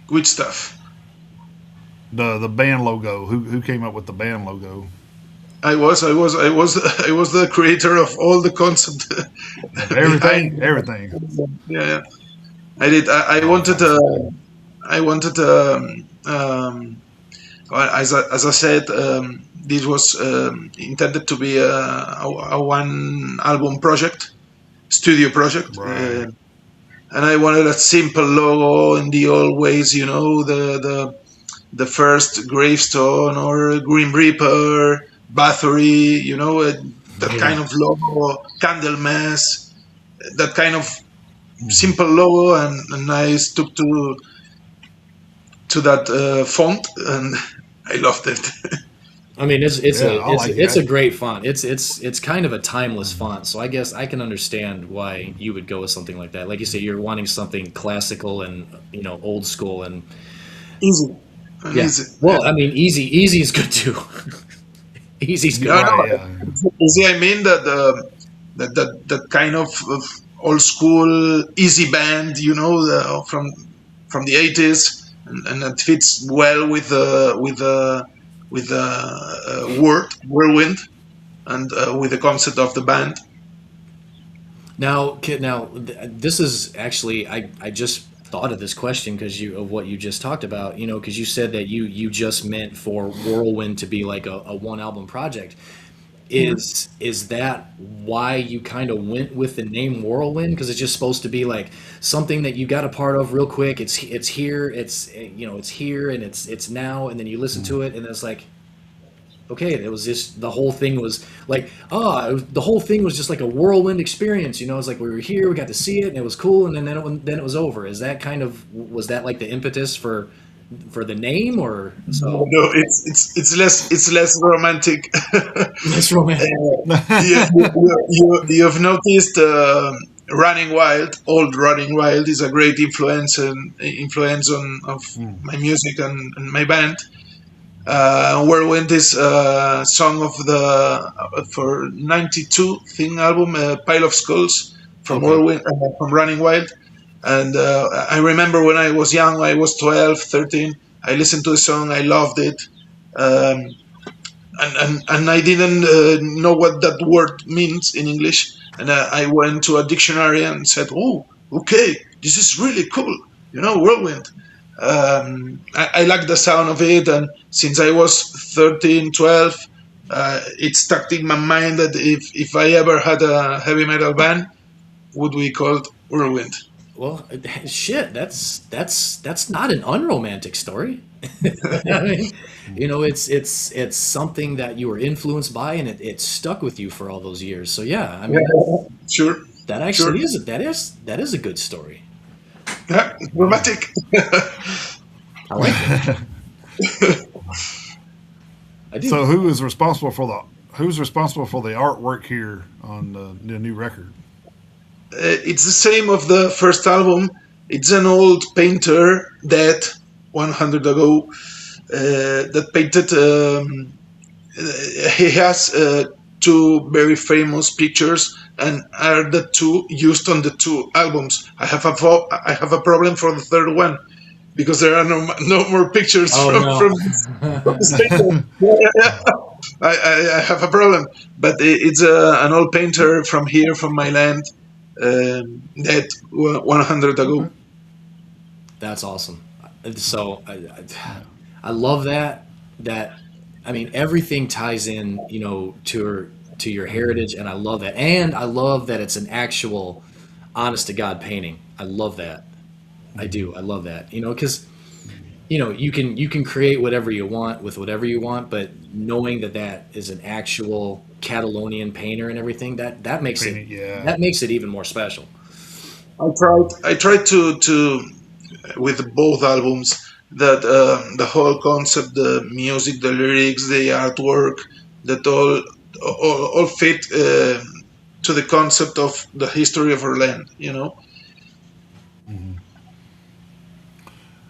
Good stuff. The band logo. Who came up with the band logo? I was the creator of all the concept Of behind. everything. Yeah, I did. I Oh, wanted. that's cool. I wanted. Well, as I said, this was intended to be a one album project, studio project, Right. and I wanted a simple logo in the old ways. The first gravestone or Grim Reaper, Bathory, that kind Yeah. of logo, Candlemas, that kind of simple logo, and I stuck to that font, and I loved it. I mean, Yeah, I like it's a it. great font. It's kind of a timeless font. So I guess I can understand why you would go with something like that. Like you say, you're wanting something classical and old school, and Easy, and yeah. easy. Well, I mean, easy is good too. Easy's good. No, Right. no. Yeah. Easy. I mean that kind of old school easy band, from the 80s, and it fits well with the word Whirlwind, and with the concept of the band. This is actually, I just thought of this question because of what you just talked about. Because you said that you just meant for Whirlwind to be like a one album project. Is that why you kind of went with the name Whirlwind? Because it's just supposed to be like something that you got a part of real quick. It's here. It's here, and it's now, and then you listen to it, and it's like, okay, it was just, the whole thing was like, the whole thing was just like a whirlwind experience. It's like we were here, we got to see it, and it was cool, and then it was over. Is that was that like the impetus for the name, or so? No, it's less romantic. That's romantic. You've noticed, Running Wild, old Running Wild, is a great influence on of Mm. my music and my band. Whirlwind is a song of the for '92 thing album, Pile of Skulls from Okay. Whirlwind, from Running Wild. And I remember when I was young, I was 12, 13. I listened to the song, I loved it. Um, and I didn't know what that word means in English. And I went to a dictionary and said, "Oh, okay, this is really cool." Whirlwind. I like the sound of it, and since I was 13, 12, it stuck in my mind that if I ever had a heavy metal band, would be called Whirlwind. Well, shit, that's not an unromantic story. I mean, it's something that you were influenced by, and it stuck with you for all those years. So yeah, I mean, Sure, that sure. actually is a good story. Yeah, dramatic. I like it. I do. So who's responsible for the artwork here on the new record? It's the same of the first album. It's an old painter dead 100 ago that painted. He has two very famous pictures, and are the two used on the two albums. I have a problem for the third one because there are no more pictures Oh from this no. painter. I have a problem, but it's an old painter from here, from my land, dead 100 ago. That's awesome. So I love that. That I mean, everything ties in, to your heritage, and I love that. And I love that it's an actual, honest to God painting. I love that. I do. I love that. Because you can create whatever you want with whatever you want, but knowing that that is an actual Catalonian painter and everything, that makes it Painting, yeah. that makes it even more special. I tried to with both albums that the whole concept, the music, the lyrics, the artwork, that all fit to the concept of the history of our land. Mhm.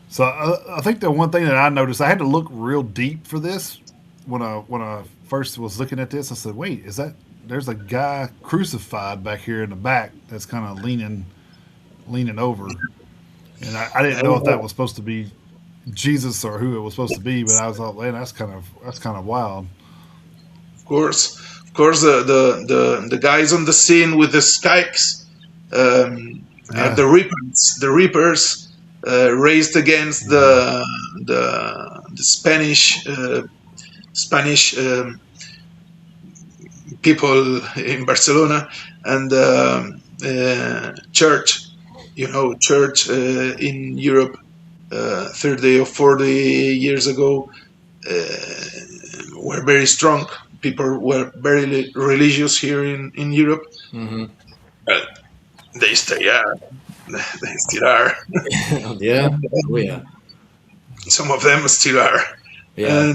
So I think the one thing that I noticed, I had to look real deep for this when I first was looking at this. I said, "Wait, is that there's a guy crucified back here in the back that's kind of leaning over?" And I didn't know if that And, was supposed to be Jesus or who it was supposed to be, but I was like, "Man, that's kind of wild." of course, the guys on the scene with the spikes are Yeah. the Reapers, raised against Hmm. the Spanish people in Barcelona, and church, church in Europe 30 or 40 years ago were very strong. People were very religious here in Europe. Hmm. But they stay are. They still are. Yeah. Oh yeah. Some of them still are. Yeah.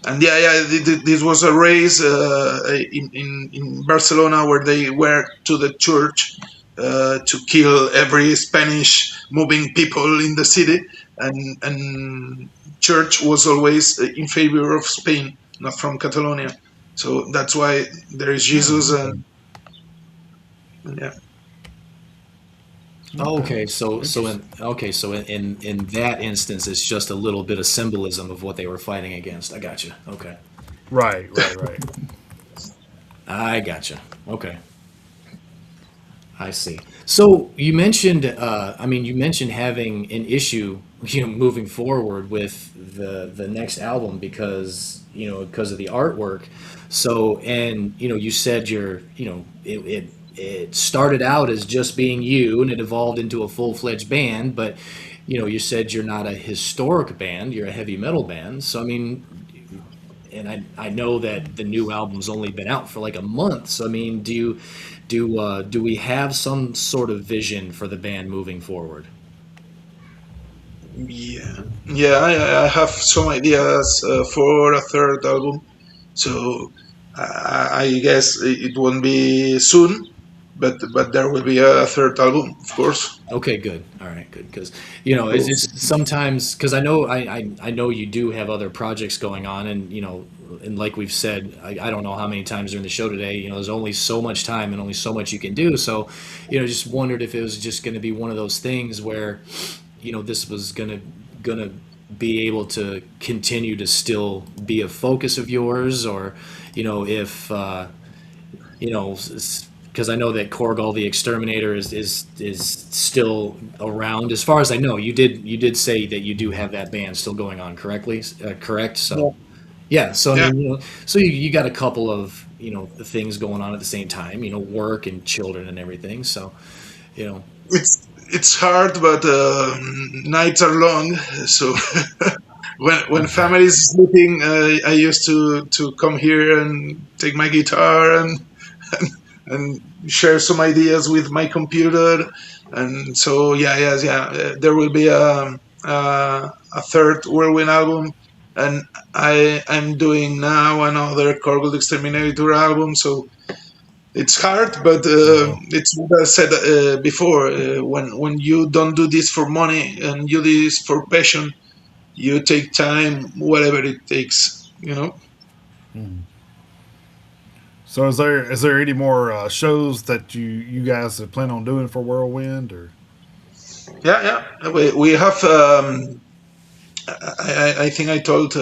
And yeah, this was a race in Barcelona where they were to the church to kill every Spanish moving people in the city, and church was always in favor of Spain, not from Catalonia. So that's why there is Jesus, Oh, and okay. yeah. Okay. Interesting. So in that instance, it's just a little bit of symbolism of what they were fighting against. I got you. Okay. Right. Right. Right. I got you. Okay. I see. So you mentioned having an issue, moving forward with the next album because of the artwork. So, and you said it started out as just being you, and it evolved into a full fledged band. But, you said you're not a historic band; you're a heavy metal band. So, I mean, and I know that the new album's only been out for like a month. So I mean, do we have some sort of vision for the band moving forward? Yeah, yeah. I have some ideas for a third album, so I guess it won't be soon. but there will be a third album, of course. Okay, good. All right, good. Because it's So, just sometimes because I know you do have other projects going on, and and like we've said, I don't know how many times during the show today, there's only so much time and only so much you can do. So, just wondered if it was just going to be one of those things where, this was gonna be able to continue to still be a focus of yours, or, if because I know that Korgal the Exterminator is still around. As far as I know, you did say that you do have that band still going on, correct? yeah, So yeah, so I yeah. mean, so you got a couple of things going on at the same time, work and children and everything. So you know, It's hard, but nights are long. So when family is sleeping, I used to come here and take my guitar and share some ideas with my computer. And so yeah, yes, yeah, there will be a third Whirlwind album, and I'm doing now another Corgold Exterminator album. So it's hard, but Wow. it's what I said before. When you don't do this for money and you do this for passion, you take time, whatever it takes. You know. So is there any more shows that you guys plan on doing for Whirlwind or? Yeah, yeah. We have. I think I told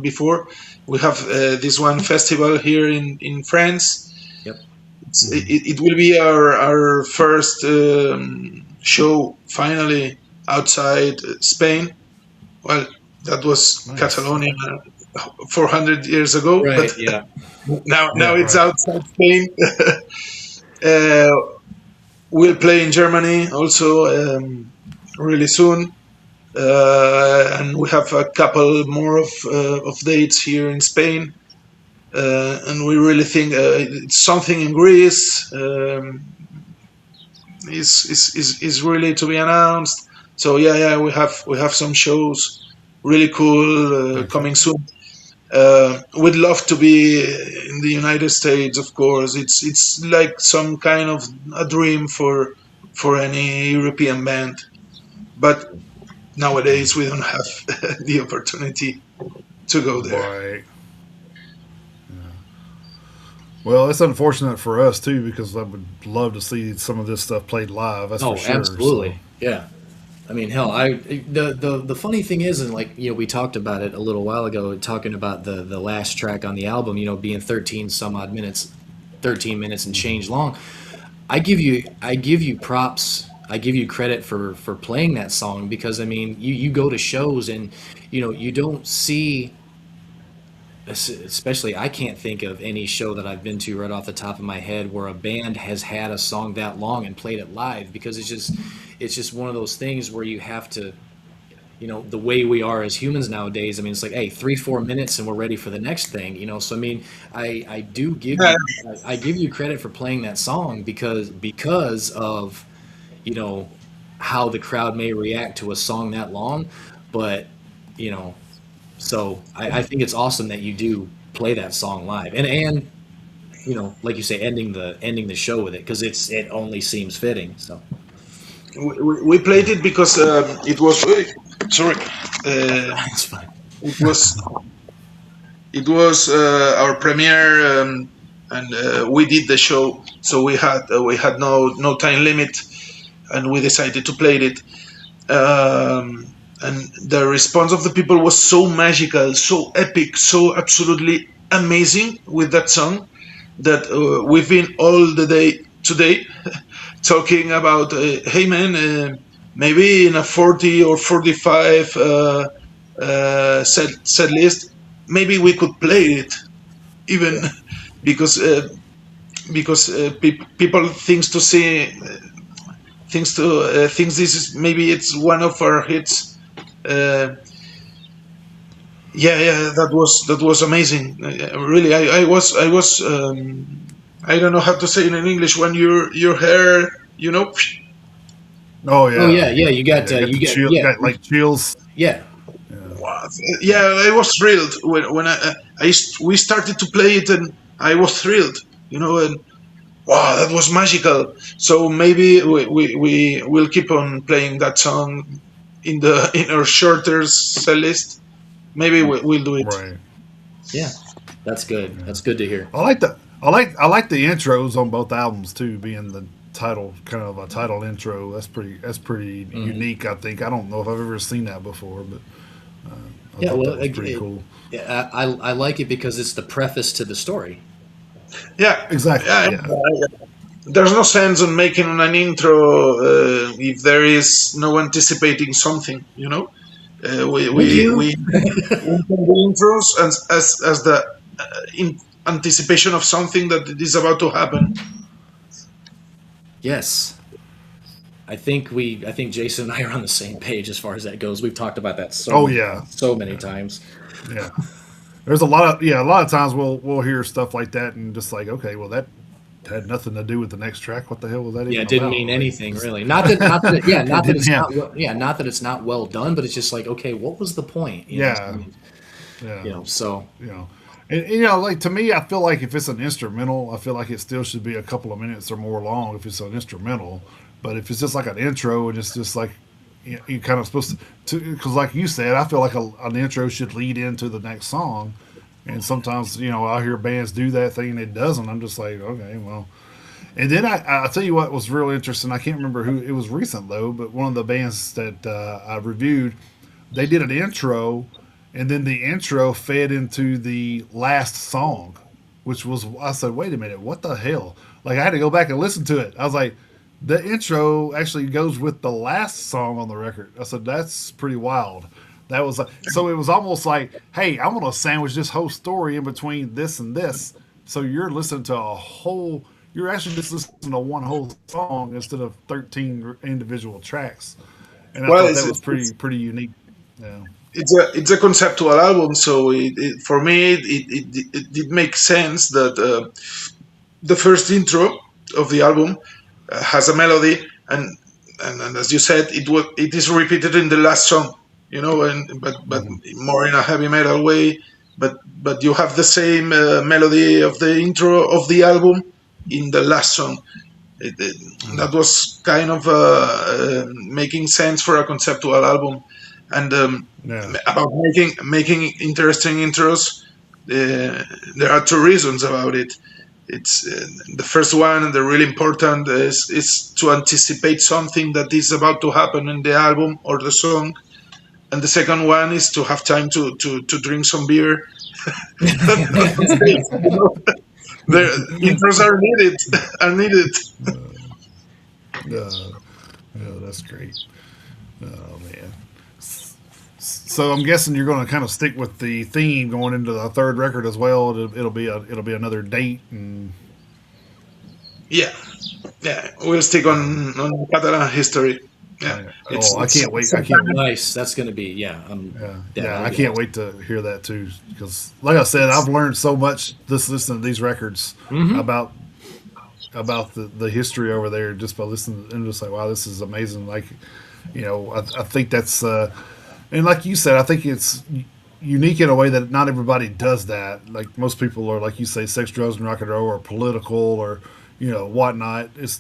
before. We have this one festival here in France. yep. It will be our first show finally outside Spain. Well, that was Nice. Catalonia 400 years ago, but Right. Yeah. now Yeah. it's Right. outside Spain. uh, we'll play in Germany also really soon, and we have a couple more of dates here in Spain. And we really think it's something in Greece is really to be announced. So yeah, yeah, we have some shows really cool Okay. coming soon. We'd love to be in the United States, of course. It's like some kind of a dream for any European band, but nowadays we don't have the opportunity to go there. Right. Well, it's unfortunate for us too because I would love to see some of this stuff played live. That's for Oh, sure. So. absolutely. Yeah. I mean, hell, the funny thing is, and like we talked about it a little while ago, talking about the last track on the album, being 13 some odd minutes, 13 minutes and change long. I give you props. I give you credit for playing that song because I mean, you go to shows and you don't see, especially I can't think of any show that I've been to right off the top of my head where a band has had a song that long and played it live because it's just one of those things where you have to, the way we are as humans nowadays. I mean, it's like, hey, 3 4 minutes and we're ready for the next thing. So I mean, I do give Yeah, you I give you credit for playing that song because of you know how the crowd may react to a song that long, but you know so I think it's awesome that you do play that song live, and like you say, ending the show with it because it only seems fitting. So we played it because it was sorry. it's fine. It was our premiere, and we did the show, so we had no time limit, and we decided to play it. And the response of the people was so magical, so epic, so absolutely amazing with that song that we've been all the day today talking about, hey man, maybe in a 40 or 45 set list, maybe we could play it even because people thinks this is maybe it's one of our hits. Uh, yeah, yeah, that was amazing. Really, I don't know how to say it in English when your hair, Oh Oh yeah. yeah, yeah. You got Yeah. Got the chill. yeah, Got like chills. yeah. Yeah. Wow. Yeah, I was thrilled when we started to play it, and I was thrilled, and wow, that was magical. So maybe we will keep on playing that song in our shorter set list. Maybe we'll do it. Right. Yeah, that's good. Yeah. That's good to hear. I like the intros on both albums too, being the title kind of a title intro. That's pretty Mhm. unique. I think I don't know if I've ever seen that before, but I Yeah, thought well, that was pretty cool. I like it because it's the preface to the story. Yeah, Exactly. yeah. Yeah. There's no sense on making an intro if there is no anticipating something. Would you? We can do intros as the in anticipation of something that is about to happen. Yes, I think Jason and I are on the same page as far as that goes. We've talked about that Oh yeah. so many times. Yeah. There's a lot of times we'll hear stuff like that and just like, okay, well that had nothing to do with the next track. What the hell was that Yeah, even it didn't about? mean Like, anything just, really. Not that didn't it's have. not not that it's not well done, but it's just like, okay, what was the point? Yeah. Yeah. So You know, and like to me, I feel like if it's an instrumental, I feel like it still should be a couple of minutes or more long if it's an instrumental. But if it's just like an intro and it's just like you kind of supposed because like you said, I feel like an intro should lead into the next song. And sometimes I hear bands do that thing and it doesn't. I'm just like, okay, well. And then I'll tell you what was real interesting. I can't remember who it was recent though, but one of the bands that I reviewed, they did an intro, and then the intro fed into the last song, which was I said, wait a minute, what the hell? Like I had to go back and listen to it. I was like, the intro actually goes with the last song on the record. I said that's pretty wild. That was so it was almost like, hey, I'm gonna sandwich this whole story in between this and this. So you're listening to a whole. You're actually just listening to one whole song instead of 13 individual tracks, and I Well, thought that was pretty unique. Yeah. it's a conceptual album, so for me it did make sense that the first intro of the album has a melody, and as you said, it is repeated in the last song, and but Mm-hmm. more in a heavy metal way. But you have the same melody of the intro of the album in the last song. That was kind of making sense for a conceptual album, and Yeah. about making interesting intros. There are two reasons about it. It's the first one, and the really important is to anticipate something that is about to happen in the album or the song, and the second one is to have time to drink some beer. The intros are needed. Are needed. Uh, yeah, that's great. Oh man. So I'm guessing you're going to kind of stick with the theme going into the third record as well. It'll be another date and Yeah, yeah. We'll stick on Catalan history. Yeah, oh, I it's can't wait. I some can't. nice. That's going to be Yeah, yeah, yeah, that'll I be can't awesome. wait to hear that too. Because, like I said, I've learned so much just listening to these records Hmm. about the history over there just by listening and just like, wow, this is amazing. Like, I think that's and like you said, I think it's unique in a way that not everybody does that. Like most people are, like you say, sex, drugs, and rock and roll, or political, or whatnot. It's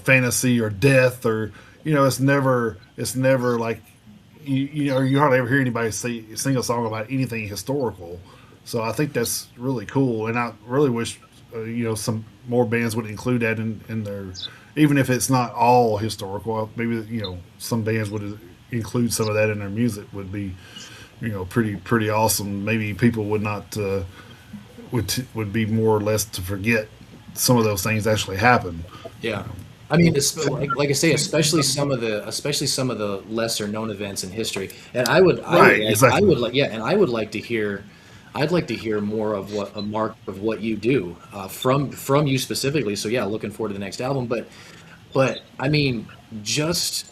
fantasy or death, or it's never like you hardly ever hear anybody sing a song about anything historical. So I think that's really cool, and I really wish some more bands would include that in their, even if it's not all historical. Maybe some bands would include some of that in their music would be pretty awesome. Maybe people would not would be more or less to forget some of those things actually happen. Yeah. I mean, like I say, especially some of the lesser known events in history. And Right, exactly. and I would like to hear, I'd like to hear more of what a mark of what you do from you specifically. So yeah, looking forward to the next album. But I mean, just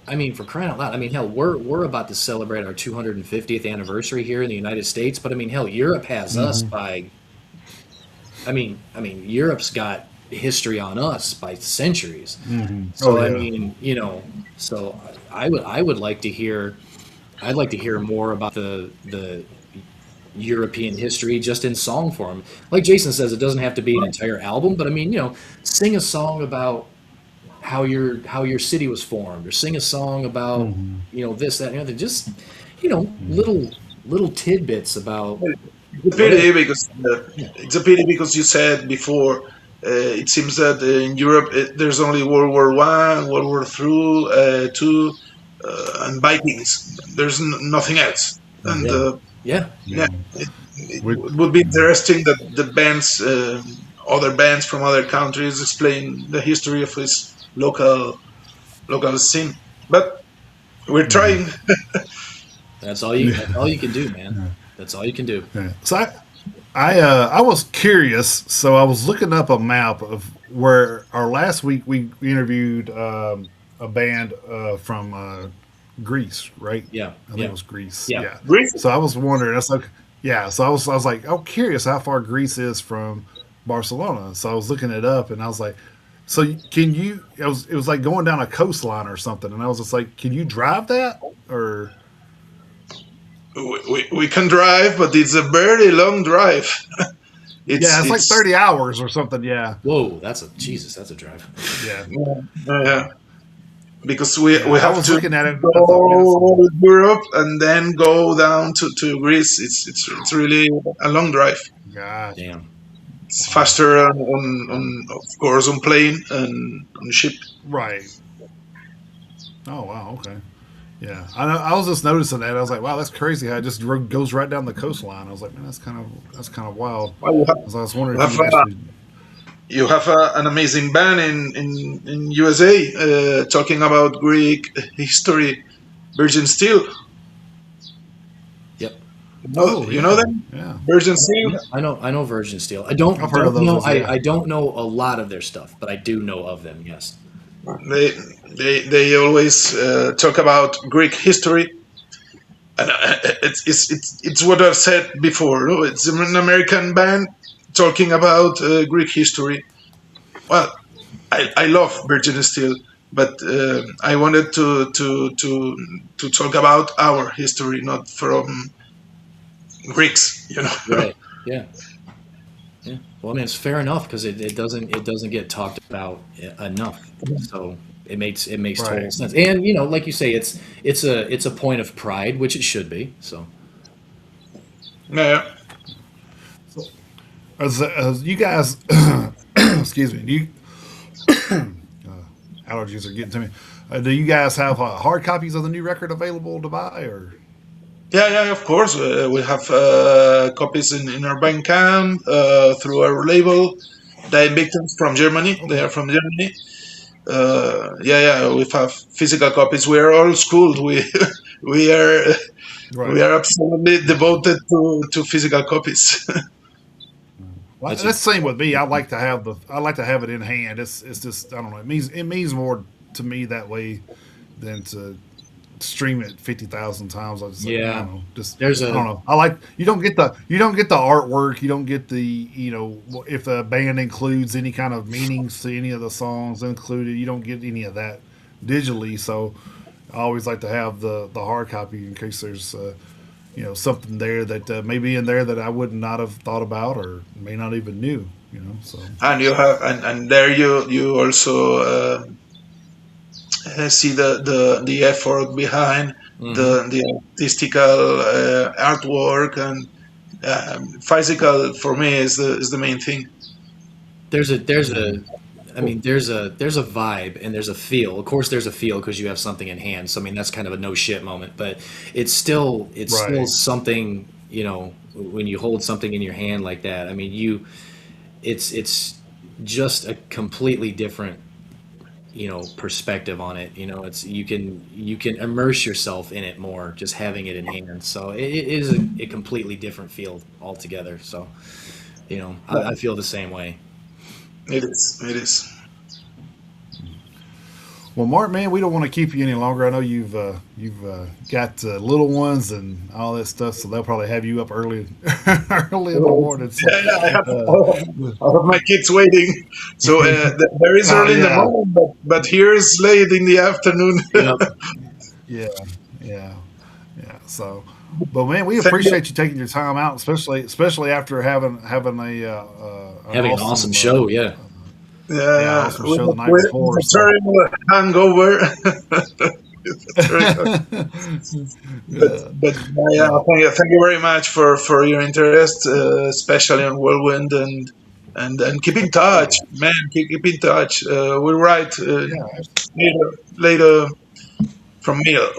I mean, for crying out loud, I mean, hell, we're about to celebrate our 250th anniversary here in the United States. But I mean, hell, Europe has us Hmm. by Europe's got history on us by centuries. Oh So I yeah. mean, so I would like to hear, I'd like to hear more about the European history just in song form. Like Jason says, it doesn't have to be an entire album, but I mean, sing a song about how your city was formed, or sing a song about Hmm. this, that, and the other. Just little tidbits about It's a whatever. pity because Yeah, you said before. It seems that in Europe there's only World War One, World War Two, and Vikings. There's nothing else. And yeah, yeah. yeah, Yeah. it We, would be yeah. interesting that the bands, other bands from other countries, explain the history of this local scene. But we're Mhm. trying. That's all you can do, man. Yeah. That's all you can do. Yeah. So I was curious, so I was looking up a map of where our last week we interviewed a band from Greece, right? Yeah, I think it yeah, was Greece. yeah. Yeah. Greece. So I was wondering. That's like, yeah. So I was like, oh, curious how far Greece is from Barcelona. So I was looking it up, and I was like, so can you? It was like going down a coastline or something, and I was just like, can you drive that or? We can drive, but it's a very long drive. Yeah, It's it's like it's 30 hours or something. Yeah. Whoa, that's a Jesus. That's a drive. Yeah. yeah, because we Yeah, I have was to looking at it. I thought, man, that's go Europe and then go down to Greece. It's really a long drive. gosh, Damn. It's wow, faster on of course on plane and on ship. right. Oh wow, okay. Yeah, I was just noticing that. I was like, wow, that's crazy how it just goes right down the coastline. I was like, man, that's kind of wild. Well, I was wondering you if you have could actually. an amazing band in USA talking about Greek history. Virgin Steel, Yep. Oh you know yeah, them? yeah. Virgin Yep. Steel. Yep. I know Virgin Steel. I I've don't heard of don't those know ones. I, Yeah, I don't know a lot of their stuff, but I do know of them. Yes. They they always talk about Greek history, and it's what I've said before. No? It's an American band talking about Greek history. Well, I love Virgin Steel, but I wanted to talk about our history, not from Greeks. You know. Right. Yeah. Yeah. Well, I mean, it's fair enough because it doesn't get talked about enough. So it makes total right. sense. And like you say, it's a point of pride, which it should be. So Yeah. So, as you guys, excuse me, allergies are getting to me. Do you guys have hard copies of the new record available to buy, or? Yeah, of course. We have copies in our Bandcamp through our label. The Invictus from Germany. They Okay, are from Germany. Yeah. We have physical copies. We are old school. We we are right. we are absolutely devoted to physical copies. Well, that's a that's the same with me. I like to have it in hand. It's just I don't know. It means more to me that way than to stream it 50,000 times. I just like I yeah. don't know. Just There's I don't a know. I like you don't get the artwork. You don't get the if the band includes any kind of meanings to any of the songs included. You don't get any of that digitally. So I always like to have the hard copy in case there's something there that may be in there that I would not have thought about or may not even knew. So And you have and there you also see the effort behind mhm. the artistical artwork and physical for me is the main thing. There's a I cool. mean, there's a vibe and there's a feel. Of course, there's a feel because you have something in hand. So I mean, that's kind of a no shit moment. But it's still Right. something. When you hold something in your hand like that. I mean, it's just a completely different perspective on it. It's you can immerse yourself in it more just having it in hand. So it is a completely different feel altogether. So I feel the same way. It is. It is. Well, Mark, man, we don't want to keep you any longer. I know you've got little ones and all that stuff, so they'll probably have you up early, early in the morning. So, Yeah, uh, I have my kids waiting. So there is oh early in the yeah, morning, but here is late in the afternoon. Yep. yeah, yeah, yeah. So, but man, we Thank you. appreciate you taking your time out, especially after having a an Having an awesome awesome show. Yeah. Yeah, I Yeah, was going to show the night with before. a So terrible hangover. With a terrible yeah, but yeah, yeah, thank you very much for your interest, especially on Whirlwind, and keep in touch, yeah, man. Keep in touch. We'll write yeah, later from mail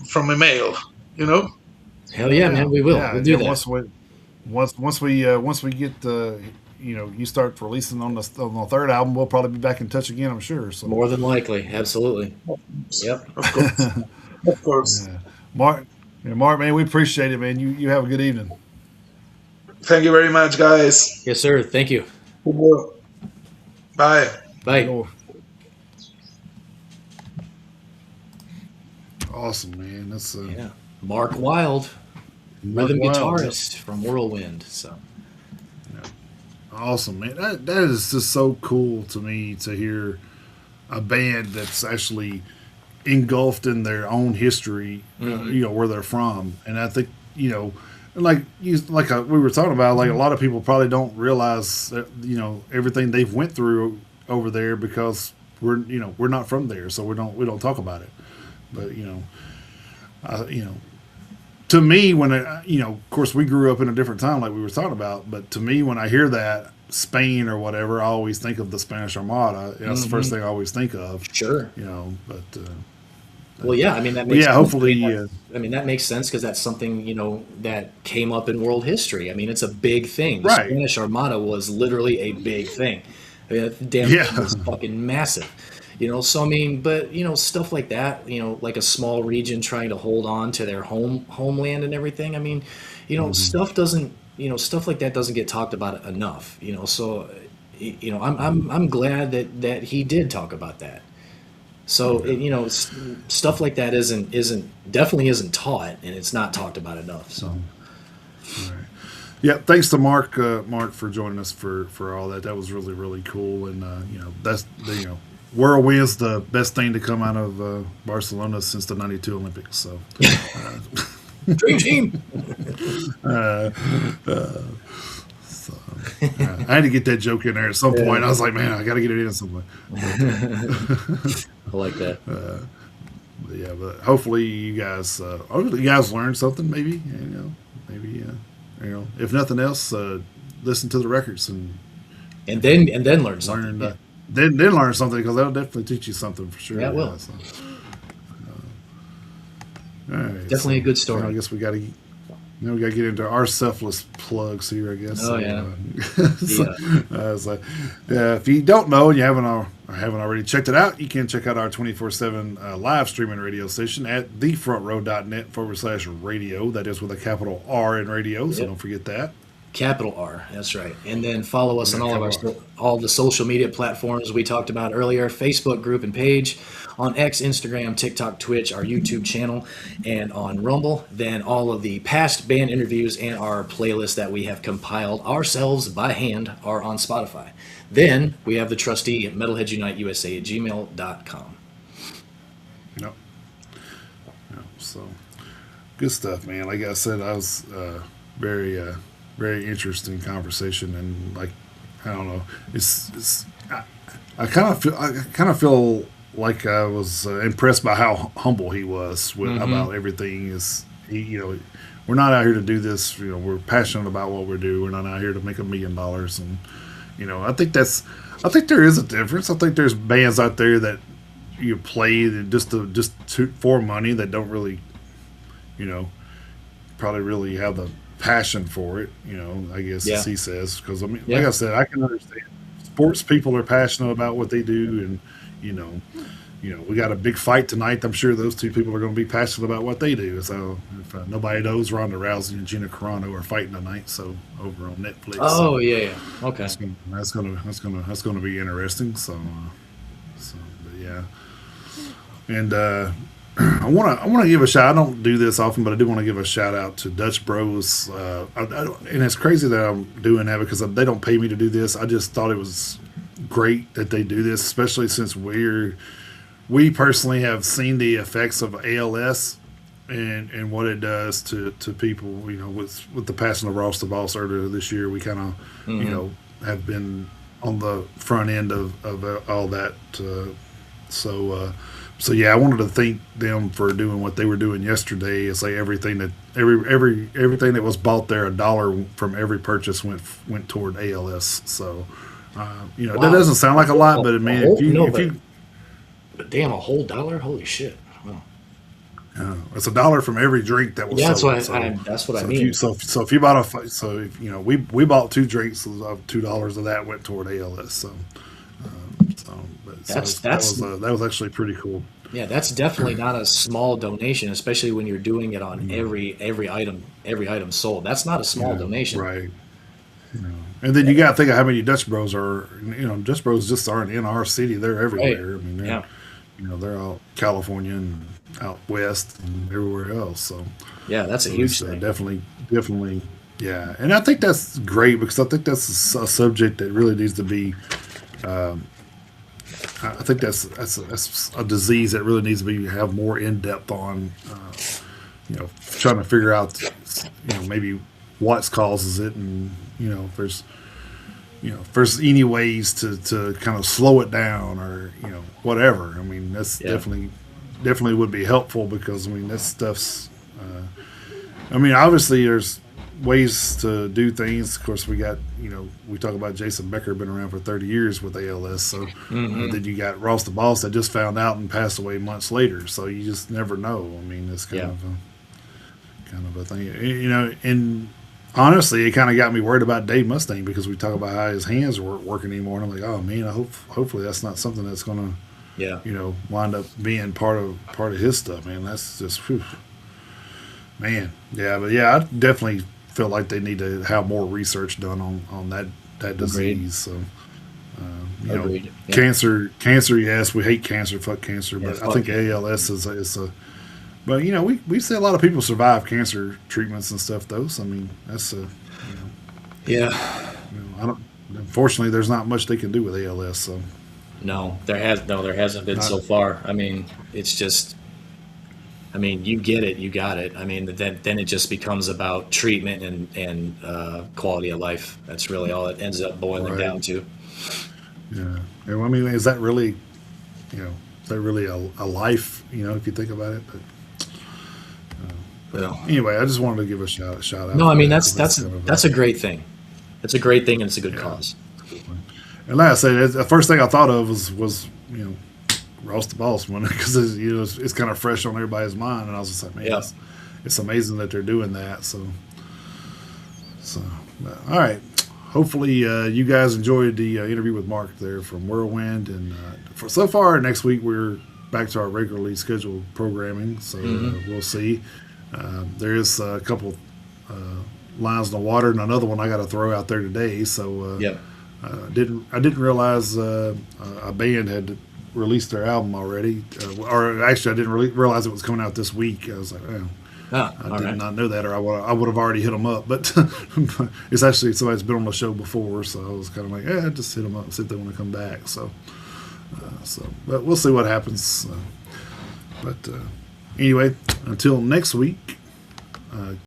from email. You know. Hell yeah, man, yeah, we will. yeah. We'll And, you do know, that. once we get you start releasing on the third album, we'll probably be back in touch again. I'm sure. So, More than likely, absolutely. Yep. Of course, of course. yeah, Mark, yeah, Mark, man, we appreciate it, man. You have a good evening. Thank you very much, guys. Yes, sir. Thank you. Bye. Bye. Awesome, man. That's Yeah. Mark Wild, Mark rhythm Wild. Yep. guitarist from Whirlwind. So Awesome, man. That is just so cool to me to hear a band that's actually engulfed in their own history, where they're from. And I think, we were talking about, like a lot of people probably don't realize that, everything they've went through over there because we're not from there, so we don't talk about it. But to me, when of course, we grew up in a different time, like we were talking about. But to me, when I hear that Spain or whatever, I always think of the Spanish Armada. That's the first thing I always think of. sure. But Well, yeah. I mean, that but makes yeah, sense. hopefully, I mean, that makes sense because that's something that came up in world history. I mean, it's a big thing. The right? Spanish Armada was literally a big thing. I mean, that damn thing Yeah, was fucking massive. So I mean, but stuff like that. Like a small region trying to hold on to their homeland and everything. I mean, stuff like that doesn't get talked about enough. So I'm glad that he did talk about that. So stuff like that definitely isn't taught, and it's not talked about enough. So yeah. Thanks to Mark for joining us for all that. That was really really cool, and that's Whirlwind's the best thing to come out of Barcelona since the '92 Olympics. So. dream team. Uh, so, I had to get that joke in there at some point. I was like, man, I got to get it in at some point. I like that. But yeah, but hopefully you guys learned something. Maybe maybe if nothing else, listen to the records And then learn something. learn. Yeah, Then learn something because that'll definitely teach you something for sure. yeah, it will. So, all right, Definitely a good I story. guess we got to. Now we got to get into our selfless plugs here, I guess. Oh, yeah. If you don't know and you haven't already checked it out, you can check out our 24/7 live streaming radio station at thefrontrow.net/radio. That is with a capital R in radio, so Yep. don't forget that. Capital R. That's right. And then follow us Yeah, on capital R. all the social media platforms we talked about earlier: Facebook group and page, on X, Instagram, TikTok, Twitch, our YouTube channel, and on Rumble. Then all of the past band interviews and our playlist that we have compiled ourselves by hand are on Spotify. Then we have the trustee at metalheadsuniteusa@gmail.com. Yep. So good stuff, man. Like I said, I was very very interesting conversation, and like I don't know, I kind of feel like I was impressed by how humble he was about everything. We're not out here to do this. We're passionate about what we do. We're not out here to make $1 million, and I think there is a difference. I think there's bands out there that you play for money that don't really, probably really have the passion for it. I guess Yeah. as he says, because like Yeah. I said, I can understand. Sports people are passionate about what they do, and we got a big fight tonight. I'm sure those two people are going to be passionate about what they do. So if nobody knows, Ronda Rousey and Gina Carano are fighting tonight. So over on Netflix. Oh, So yeah. Okay. that's gonna be interesting. But yeah, and I want to give a shout. I don't do this often, but I do want to give a shout out to Dutch Bros. And it's crazy that I'm doing that because they don't pay me to do this. I just thought it was great that they do this, especially since we personally have seen the effects of ALS and what it does to people. With the passing of Ross the Boss earlier this year, we kind of have been on the front end of all that. So so yeah, I wanted to thank them for doing what they were doing yesterday. It's like everything that was bought there, $1 from every purchase went toward ALS. So that Wow. doesn't sound like a lot, but I A mean, whole, no, if you but damn, a whole dollar? Holy shit! Wow. it's $1 from every drink that was Yeah, sold. So that's what I so if you mean. so if you bought so if, we bought two drinks of $2 of that went toward ALS. So but so That's that was actually pretty cool. Yeah, that's definitely not a small donation, especially when you're doing it on Yeah, every item sold. That's not a small donation. right. You know. And then you got to think of how many Dutch Bros are. Dutch Bros just aren't in our city; they're Right. everywhere. I mean, Yeah. they're out California and out west and everywhere else. Yeah, that's a So huge it's thing. definitely, yeah. And I think that's great because I think that's a subject that really needs to be. Um, I think that's a disease that really needs to be have more in depth on. Trying to figure out, maybe what causes it, and if there's any ways to kind of slow it down, or whatever. I mean, that's Yeah. definitely would be helpful, because I mean that stuff's. I mean, obviously there's ways to do things. Of course, we talk about Jason Becker, been around for 30 years with ALS. So Hmm. then you got Ross the Boss that just found out and passed away months later. So you just never know. I mean, it's Yeah. kind of a thing, and honestly, it kind of got me worried about Dave Mustaine, because we talk about how his hands weren't working anymore, and I'm like, oh man, hopefully that's not something that's gonna Yeah. wind up being part of his stuff, man. That's just, whew, man. Yeah, but yeah, I definitely feel like they need to have more research done on that Agreed. disease. So Agreed. Yeah. cancer, yes, we hate cancer, fuck cancer, Yeah. but I think Fuck it. ALS is a. But we see a lot of people survive cancer treatments and stuff, though. So I mean, that's Yeah. I don't. Unfortunately, there's not much they can do with ALS. So There hasn't been not so far. I mean, it's just. I mean, you get it, you got it. I mean, then it just becomes about treatment and quality of life. That's really all it ends up boiling right. down to. Yeah. And I mean, is that really you know is that really a life? If you think about it. But Well, anyway, I just wanted to give a shout out no, I for mean that, because that's kind of that's a great thing. It's a great thing, and it's a good yeah. cause. And like I said, the first thing I thought of was Ross the Boss one, because it's kind of fresh on everybody's mind, and I was just like, man, Yeah. it's amazing that they're doing that. So but, all right. Hopefully, you guys enjoyed the interview with Mark there from Whirlwind, and for so far next week we're back to our regularly scheduled programming. So Hmm. we'll see. There is a couple uh, lines in the water, and another one I got to throw out there today. So Yep. I didn't realize a band had released their album already, or actually I didn't realize it was coming out this week. I was like, oh, Ah, I all did right. not know that, or I would have already hit them up. But it's actually somebody that's been on the show before, so I was kind of like, yeah, just hit them up and see if they want to come back. But we'll see what happens. But anyway, until next week.